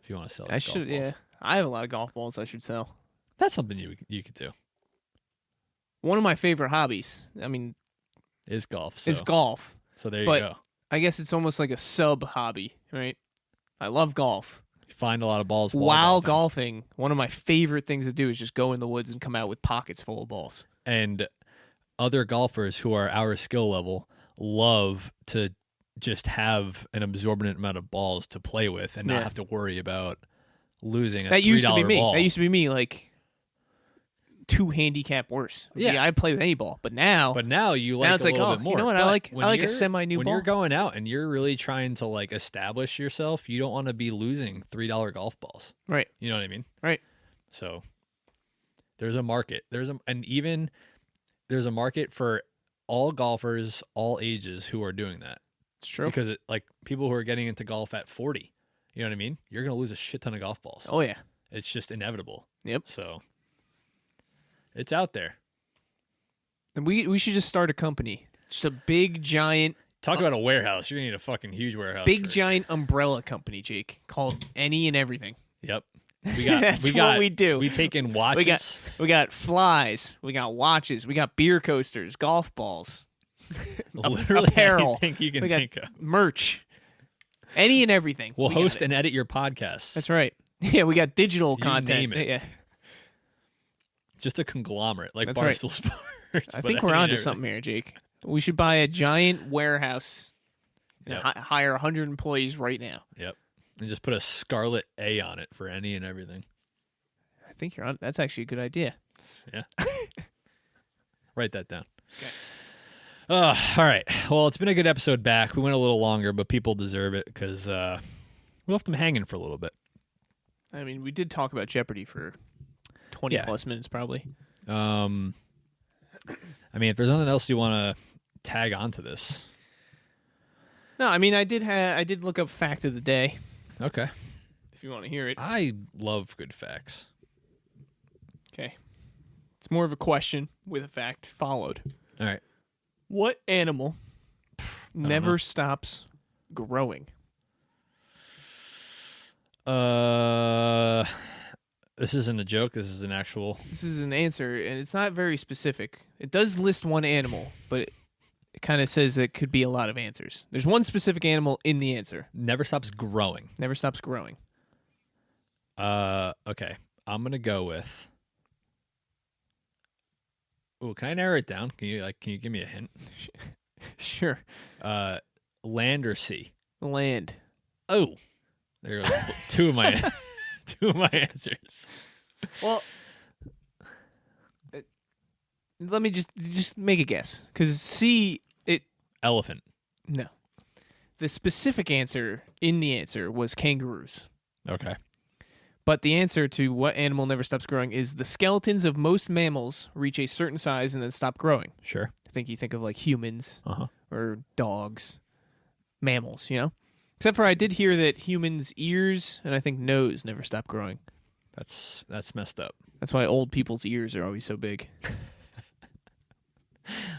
If you want to sell, I should. Yeah, I have a lot of golf balls I should sell. That's something you could do. One of my favorite hobbies. I mean, Is golf. So. is golf. So there you But go. I guess it's almost like a sub hobby, right? I love golf. You find a lot of balls While golfing, one of my favorite things to do is just go in the woods and come out with pockets full of balls. And other golfers who are our skill level love to just have an absorbent amount of balls to play with and not have to worry about losing a That used to be $3 me. ball. That used to be me, like 2 handicap worse. Yeah. I play with any ball, but now you like now it's a like, little oh, bit more. you know what? But I like a you're- semi-new when ball. you're going out and you're really trying to like establish yourself, you don't want to be losing $3 golf balls. Right. You know what I mean? Right. So there's a market. There's a market for all golfers, all ages who are doing that. It's true. Because like people who are getting into golf at 40, you know what I mean? You're going to lose a shit ton of golf balls. Oh yeah. It's just inevitable. Yep. So it's out there. And we should just start a company. Just a big giant Talk about a warehouse. You're going to need a fucking huge warehouse. big giant umbrella company, Jake, called Any and Everything. Yep. We got That's we what got we do. We take in watches. We got flies, we got watches, we got beer coasters, golf balls, Literally apparel. anything you can we got think of. merch. Any and everything. We'll We got host it. and edit your podcast. That's right. Yeah, we got digital You content. name it. Yeah. Just a conglomerate like That's right. Barstool Sports. I but think we're any and onto everything. something here, Jake. We should buy a giant warehouse and Yep. hire 100 employees right now. Yep. And just put a scarlet A on it for any and everything. I think you're on. That's actually a good idea. Yeah. Write that down. All right. Well, it's been a good episode back. We went a little longer, but people deserve it because we left them hanging for a little bit. I mean, we did talk about Jeopardy for 20 Yeah. plus minutes, probably. I mean, if there's nothing else you want to tag onto this. No, I mean, I did look up fact of the day. Okay. If you want to hear it. I love good facts. Okay. It's more of a question with a fact followed. All right. What animal never stops growing? This isn't a joke. This is an actual. This is an answer, and it's not very specific. It does list one animal, but it kind of says it could be a lot of answers. There's one specific animal in the answer. Never stops growing. Never stops growing. Okay. I'm gonna go with. Oh, can I narrow it down? Can you give me a hint? Sure. Land or sea? Land. Oh, there are two of my answers. Well, let me just make a guess. Because sea, Elephant. no. The specific answer in the answer was kangaroos. Okay. But the answer to what animal never stops growing is the skeletons of most mammals reach a certain size and then stop growing. Sure. I think you think of like humans Uh huh. or dogs, mammals, you know? Except for I did hear that humans' ears and I think nose never stop growing. That's messed up. That's why old people's ears are always so big.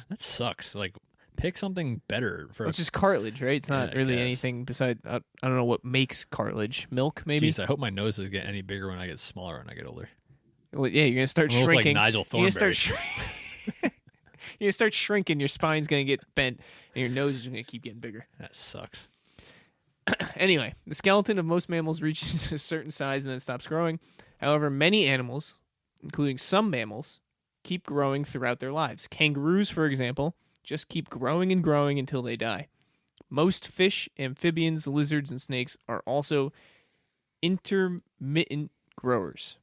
That sucks. Like, pick something better for. It's just cartilage, right? It's not Yeah, I really guess. anything beside, I don't know what makes cartilage. Milk, maybe? Jeez, I hope my nose doesn't get any bigger when I get smaller when I get older. Well, yeah, you're going to start I'm gonna look like shrinking. Nigel You're gonna Thornberry. start you're gonna start shrinking. Your spine's gonna get bent, and your nose is gonna keep getting bigger. That sucks. Anyway, the skeleton of most mammals reaches a certain size and then stops growing. However, many animals, including some mammals, keep growing throughout their lives. Kangaroos, for example, just keep growing and growing until they die. Most fish, amphibians, lizards, and snakes are also intermittent growers.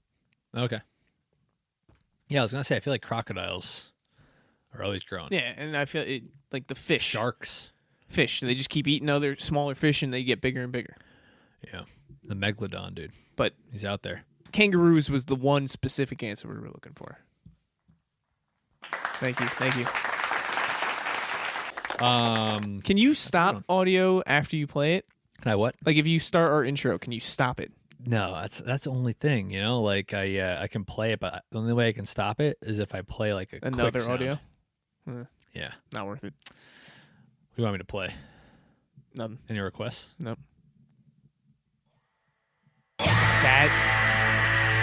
Okay. Yeah, I was gonna say I feel like crocodiles are always growing. Yeah, and I feel it like the fish. Sharks. Fish. They just keep eating other smaller fish and they get bigger and bigger. Yeah. The megalodon, dude. But He's out there. kangaroos was the one specific answer we were looking for. Thank you. Thank you. Can you stop one. audio after you play it? Can I what? Like if you start our intro, can you stop it? No, that's the only thing, you know. Like I can play it, but the only way I can stop it is if I play like a Another quick sound. audio? Yeah. Not worth it. What do you want me to play? None. Any requests? Nope.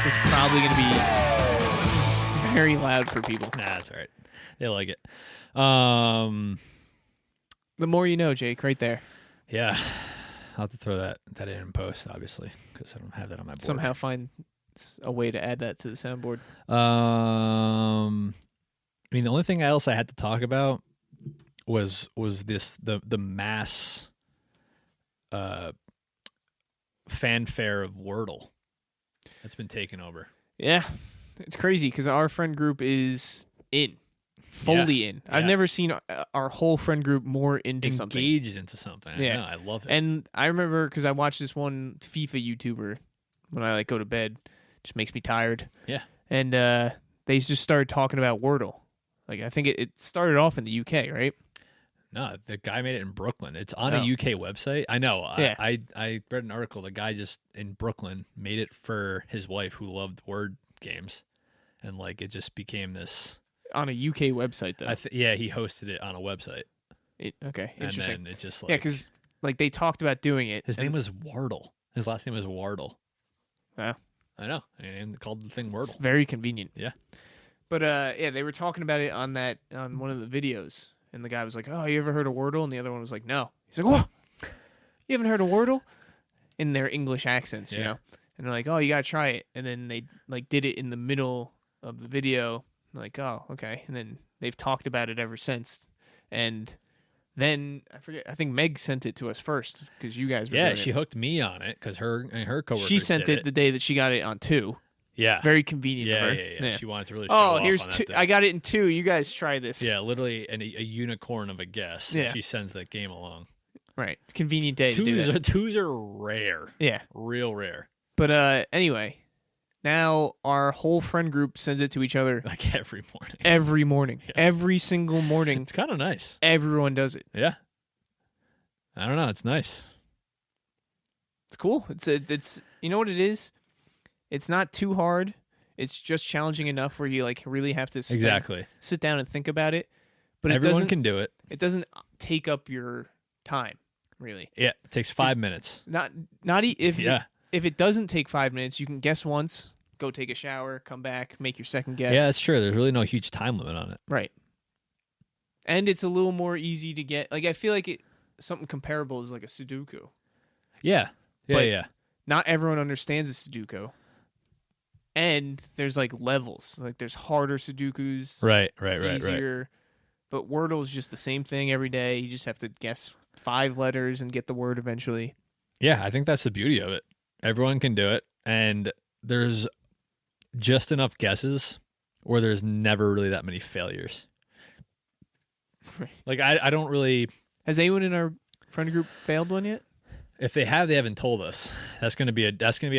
is probably going to be very loud for people. Nah, that's all right. They like it. The more you know, Jake, right there. Yeah. I'll have to throw that in post, obviously, because I don't have that on my board. Somehow find a way to add that to the soundboard. I mean, the only thing else I had to talk about was the mass fanfare of Wordle that's been taken over. Yeah, it's crazy because our friend group is fully in. I've never seen our whole friend group more into something. Engaged into something. Yeah, I love it. And I remember because I watched this one FIFA YouTuber when I go to bed. Just makes me tired. Yeah. And they just started talking about Wordle. Like I think it started off in the UK, right? No, the guy made it in Brooklyn. It's on a UK website. I know. Yeah. I read an article. The guy just in Brooklyn made it for his wife who loved word games, and it just became this on a UK website though. He hosted it on a website. Okay, interesting. And then it just because they talked about doing it. His name was Wardle. His last name was Wardle. Yeah, I know. And they called the thing Wordle. It's very convenient. Yeah. But they were talking about it on one of the videos, and the guy was like, "Oh, you ever heard of Wordle?" And the other one was like, "No." He's like, "What? You haven't heard of Wordle?" In their English accents, you know. And they're like, "Oh, you gotta try it." And then they did it in the middle of the video. Like, oh, okay. And then they've talked about it ever since. And then I forget. I think Meg sent it to us first because you guys were doing she it. hooked me on it because her coworkers She sent did it the day that she got it on 2. Yeah. Very convenient of her. Yeah. She wanted to really show off here's on 2. that thing. I got it in 2. You guys try this. Yeah, literally a unicorn of a guess. Yeah. She sends that game along. Right. Convenient day to do that. Twos are rare. Yeah. Real rare. But anyway, now our whole friend group sends it to each other Like every morning. every morning. Yeah. Every single morning. It's kind of nice. Everyone does it. Yeah. I don't know. It's nice. It's cool. It's you know what it is? It's not too hard. It's just challenging enough where you really have to sit down and think about it. But everyone can do it. It doesn't take up your time, really. Yeah, it takes 5 minutes. If Yeah. if it doesn't take 5 minutes, you can guess once, go take a shower, come back, make your second guess. Yeah, that's true. There's really no huge time limit on it. Right. And it's a little more easy to get. I feel like something comparable is like a Sudoku. Yeah. But Yeah. Not everyone understands a Sudoku. And there's levels. There's harder Sudokus. Right. Easier. But Wordle is just the same thing every day. You just have to guess 5 letters and get the word eventually. Yeah, I think that's the beauty of it. Everyone can do it, and there's just enough guesses where there's never really that many failures. I don't really. Has anyone in our friend group failed one yet? If they have, they haven't told us. That's gonna be a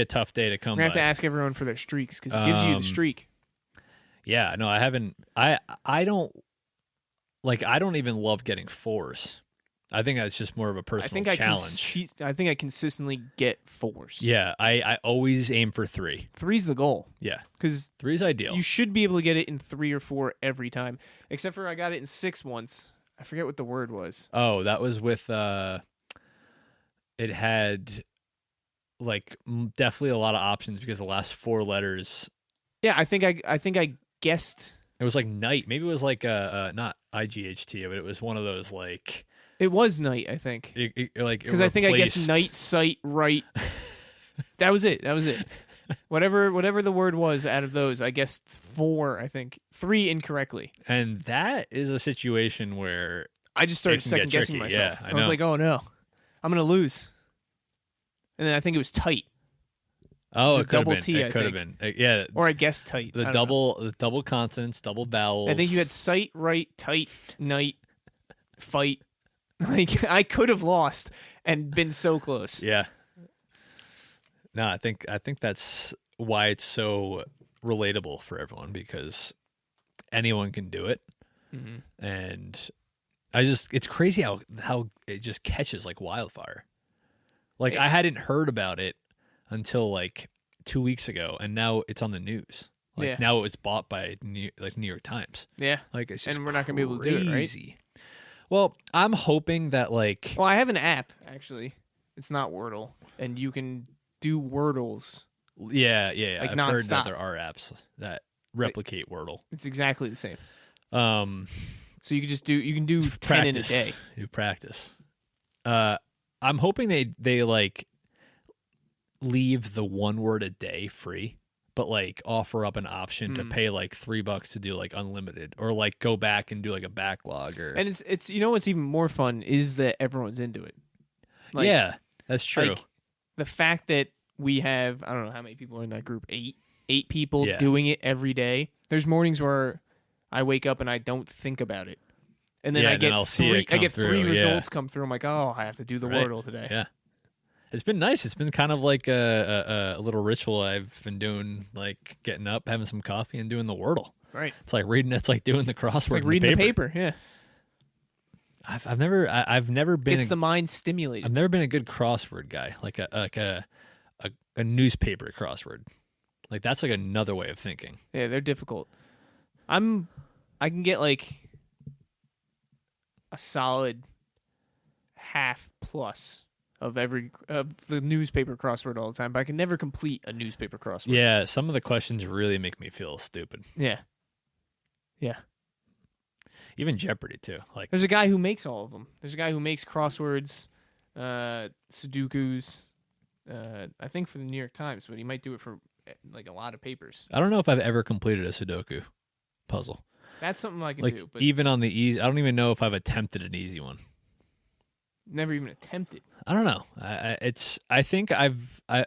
tough day to come. We're gonna have to ask everyone for their streaks because it gives you the streak. Yeah, no, I haven't. I don't even love getting 4s. I think that's just more of a personal challenge. I think I consistently get 4s. Yeah, I always aim for 3. 3's the goal. Yeah, because 3's ideal. You should be able to get it in 3 or 4 every time, except for I got it in 6 once. I forget what the word was. Oh, that was with it had definitely a lot of options because the last 4 letters. Yeah, I think I guessed. It was night. Maybe it was not IGHT, but it was one of those It was night, I think. Because I think I guessed night, sight, right. That was it. Whatever the word was out of those, I guessed 4, I think. 3 incorrectly. And that is a situation where I just started second guessing myself. Yeah, I was like, oh no, I'm going to lose. And then I think it was tight. Oh, it could have been. T, it could have been. Yeah. Or I guessed tight. The double consonants, double vowels. I think you had sight, right, tight, night, fight. I could have lost and been so close. Yeah. No, I think that's why it's so relatable for everyone because anyone can do it. Mm-hmm. And it's crazy how it just catches like wildfire. I hadn't heard about it until 2 weeks ago, and now it's on the news. Now it was bought by New York Times. Yeah. It's just and we're not going to be able to do it, right? Well, I'm hoping that Well, I have an app, actually. It's not Wordle. And you can do Wordles Yeah. Like I've heard nonstop. that there are apps that replicate Wordle. It's exactly the same. Um, So you can do 10 in a day. You practice. I'm hoping they like leave the 1 word a day free, but like offer up an option to pay like $3 to do like unlimited, or like go back and do like a backlog. Or And it's what's even more fun is that everyone's into it. Like, yeah, that's true. Like the fact that we have, I don't know how many people are in that group, eight people Yeah. doing it every day. There's mornings where I wake up and I don't think about it. And then Yeah, I and then get I'll see three it come three through, results come through. I'm like, oh, I have to do the Right. Wordle today. Yeah. It's been nice. It's been kind of like a little ritual I've been doing, like getting up, having some coffee, and doing the Wordle. Right. It's like reading. It's like doing the crossword. It's like in reading the paper. Yeah. I've never been. Gets the mind stimulated. I've never been a good crossword guy. Like a newspaper crossword. Like that's like another way of thinking. Yeah, they're difficult. I can get like a solid half plus of the newspaper crossword all the time, but I can never complete a newspaper crossword. Yeah, some of the questions really make me feel stupid. Yeah. Even Jeopardy too. Like There's a guy who makes all of them. There's a guy who makes crosswords, Sudokus, I think for the New York Times, but he might do it for like a lot of papers. I don't know if I've ever completed a Sudoku puzzle. That's something I can Like do, but even on the easy, I don't even know if I've attempted an easy one. never even attempted. I don't know. I think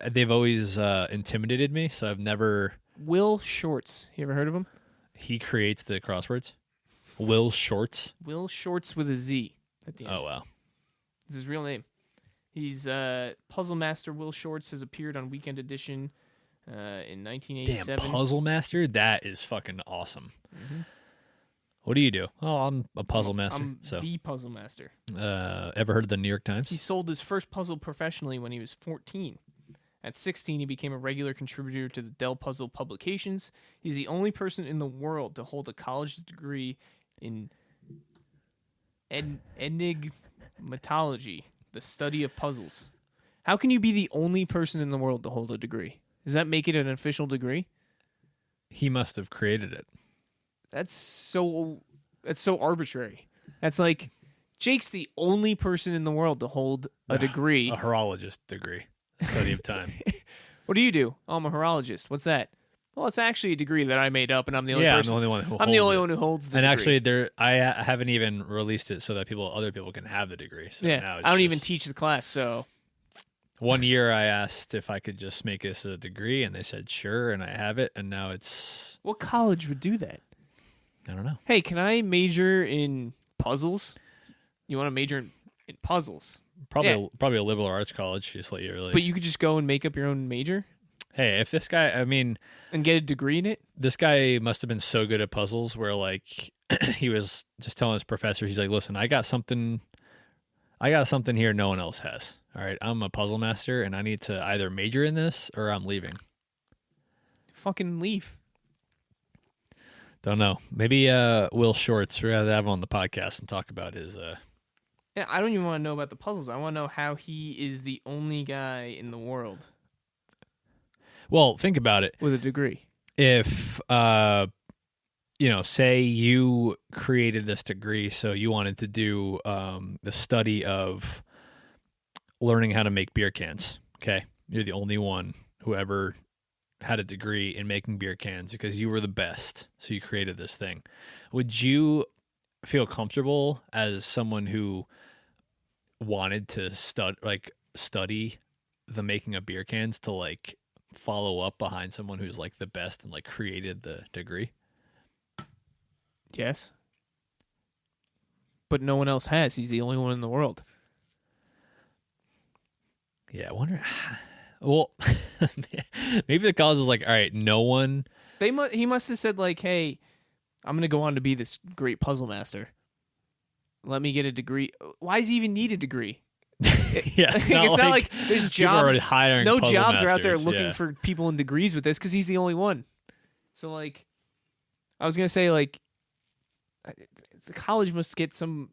they've always intimidated me, so I've never. Will Shorts. You ever heard of him? He creates the crosswords. Will Shorts. Will Shorts with a Z at the end. Oh wow. It's his real name. He's Puzzle Master Will Shorts has appeared on Weekend Edition in 1987. Damn, Puzzle Master. That is fucking awesome. Mhm. What do you do? Oh, I'm a puzzle master. I'm So, the Puzzle Master. ever heard of the New York Times? He sold his first puzzle professionally when he was 14. At 16, he became a regular contributor to the Dell Puzzle publications. He's the only person in the world to hold a college degree in enigmatology, the study of puzzles. How can you be the only person in the world to hold a degree? Does that make it an official degree? He must have created it. That's so arbitrary. That's like Jake's the only person in the world to hold a degree. A horologist degree. Study of time. What do you do? Oh, I'm a horologist. What's that? Well, it's actually a degree that I made up, and I'm the only Yeah, I'm person. the only one who I'm the holds only it. one who holds the And degree. actually, I haven't even released it so that other people can have the degree. So Yeah, now I don't even just- teach the class, so One year I asked if I could just make this a degree, and they said sure, and I have it, and now it's what college would do that? I don't know. Hey, can I major in puzzles? You want to major in puzzles? Probably a liberal arts college. Just let you really. But you could just go and make up your own major hey, if this guy, I mean, and get a degree in it? this guy must have been so good at puzzles where like he was just telling his professor, he's like, listen, I got something here no one else has. All right, I'm a puzzle master, and I need to either major in this or I'm leaving. Fucking leave. Don't know. Maybe Will Shorts. We're gonna have him on the podcast and talk about his. Yeah, I don't even want to know about the puzzles. I want to know how he is the only guy in the world Well, think about it. with a degree. If say you created this degree, so you wanted to do the study of learning how to make beer cans. Okay, you're the only one who ever had a degree in making beer cans because you were the best, so you created this thing. Would you feel comfortable as someone who wanted to study the making of beer cans to like follow up behind someone who's like the best and like created the degree? Yes. But no one else has. He's the only one in the world. Yeah, I wonder. Well, maybe the college is like, all right, no one. He must have said like, "Hey, I'm going to go on to be this great puzzle master. Let me get a degree." Why does he even need a degree? Yeah, It's not like there's people are jobs. already hiring. No puzzle jobs are out there masters, looking yeah. for people in degrees with this because he's the only one. So like, I was gonna say like, the college must get some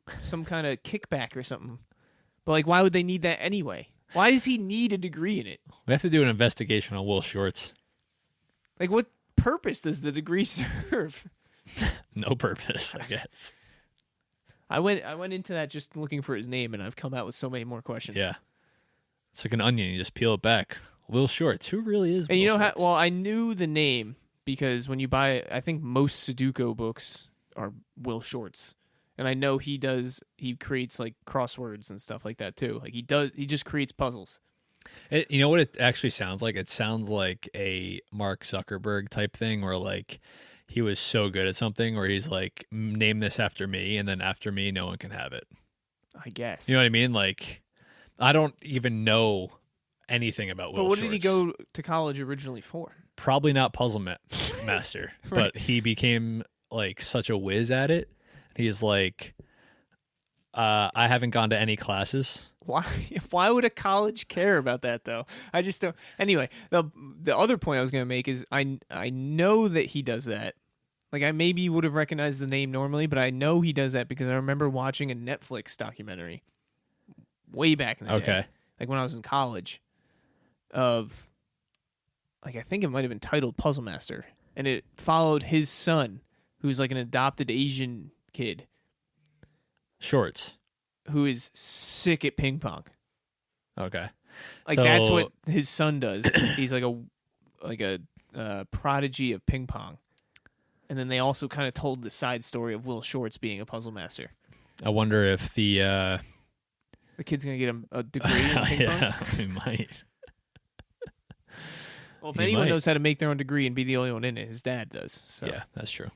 kind of kickback or something. But like, why would they need that anyway? Why does he need a degree in it? We have to do an investigation on Will Shorts. Like, what purpose does the degree serve? No purpose, I guess. I went into that just looking for his name, and I've come out with so many more questions. Yeah. It's like an onion. You just peel it back. Will Shorts. Who really is Will And you know Shorts? how? Well, I knew the name because when you buy, I think most Sudoku books are Will Shorts, and I know he creates like crosswords and stuff like that too. Like he just creates puzzles. You know what it actually sounds like? It sounds like a Mark Zuckerberg type thing where like he was so good at something where he's like, name this after me, and then after me, no one can have it. I guess. You know what I mean? Like, I don't even know anything about Will But what Shorts. did he go to college originally for? Probably not puzzle master, Right. but he became like such a whiz at it. He's like, I haven't gone to any classes. Why would a college care about that though? I just don't. Anyway, the other point I was going to make is I know that he does that. Like I maybe would have recognized the name normally, but I know he does that because I remember watching a Netflix documentary way back in the day. Okay. Like when I was in college of like I think it might have been titled Puzzle Master, and it followed his son who's like an adopted Asian kid Shorts. who is sick at ping pong. Okay. Like So- that's what his son does. He's like a prodigy of ping pong. And then they also kind of told the side story of Will Shorts being a puzzle master. I wonder if the The kid's gonna get him a degree in ping yeah, pong. we might. Well, if He anyone might. knows how to make their own degree and be the only one in it, his dad does. So Yeah, that's true.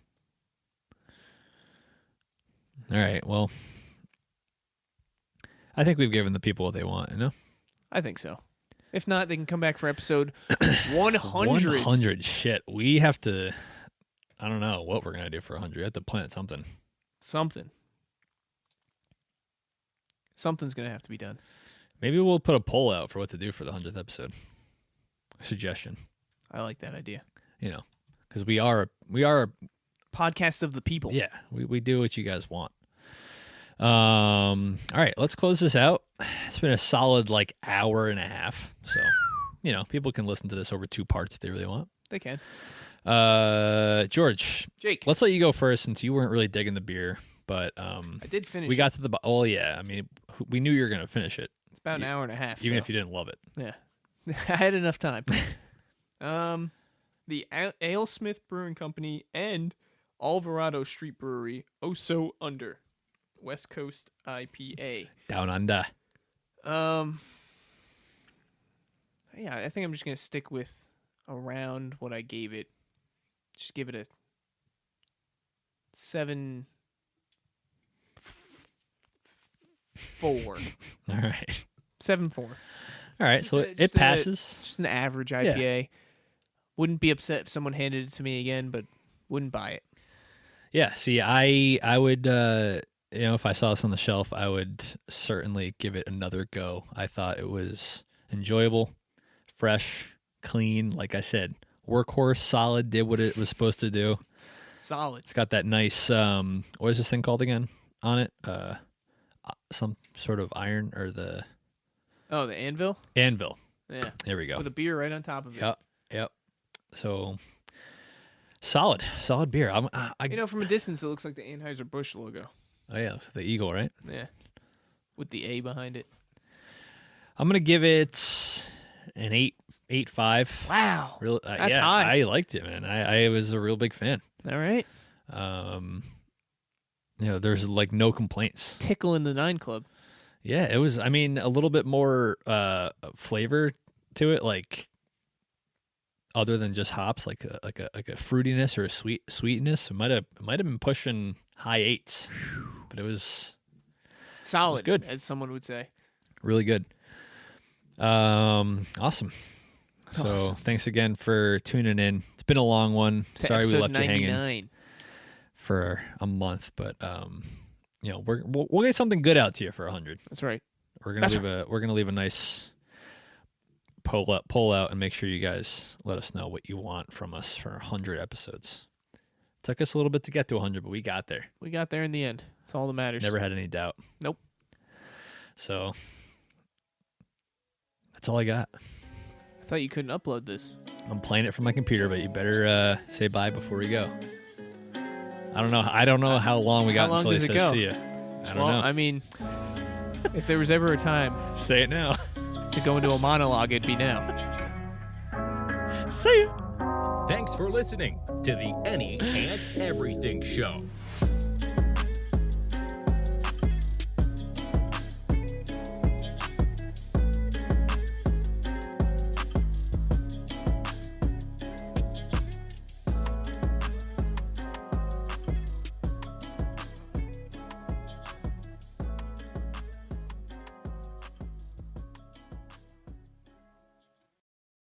All right. Well, I think we've given the people what they want. You know, I think so. If not, they can come back for episode 100. 100. Shit, we have to. I don't know what we're gonna do for 100. We have to plant something. Something. Something's gonna have to be done. Maybe we'll put a poll out for what to do for the 100th episode. A suggestion. I like that idea. You know, because we are. Podcast of the people. Yeah, we do what you guys want. All right, let's close this out. It's been a solid like hour and a half. So, you know, people can listen to this over 2 parts if they really want. They can. George, Jake. let's let you go first since you weren't really digging the beer, but I did finish we it. got to the oh yeah, I mean, we knew you were going to finish it It's about an hour and a half. even so. if you didn't love it. Yeah. I had enough time. The AleSmith Brewing Company and Alvarado Street Brewery, Oh So Under, West Coast IPA. Down under. Yeah, I think I'm just going to stick with around what I gave it. Just give it a 7.4. All right. 7.4. All right, so it Just a- passes. Just an average IPA. Wouldn't be upset if someone handed it to me again, but wouldn't buy it. Yeah, see, I would, you know, if I saw this on the shelf, I would certainly give it another go. I thought it was enjoyable, fresh, clean. Like I said, workhorse, solid, did what it was supposed to do. Solid. It's got that nice, what is this thing called again on it? Some sort of iron or the Oh, the anvil? anvil. Yeah. There we go. With a beer right on top of it. Yep. So solid beer. You know, from a distance, it looks like the Anheuser-Busch logo. Oh yeah, it's the eagle, right? Yeah. With the A behind it. I'm gonna give it an 8.5. Wow. Real, That's yeah, high. I liked it, man. I was a real big fan. All right. You know, there's like no complaints. Tickle in the 9 Club. Yeah, it was. I mean, a little bit more flavor to it, like other than just hops, like a fruitiness or a sweetness. It might have been pushing high 8s, but it was Solid, good. as someone would say. really good. Awesome. So Awesome. thanks again for tuning in. It's been a long one. To Sorry we episode left 99. you hanging for a month, but you know, we'll get something good out to you for 100. That's right. We're That's gonna leave a nice poll out and make sure you guys let us know what you want from us for 100 episodes. Took us a little bit to get to 100, but we got there. We got there in the end. That's all that matters. Never had any doubt. Nope. So That's all I got. I thought you couldn't upload this. I'm playing it from my computer, but you better say bye before we go. I don't know how long we got How long until he does it says go? see ya. I don't know. I mean, if there was ever a time Say it now. to go into a monologue, it'd be now. See ya. Thanks for listening to the Any and Everything Show.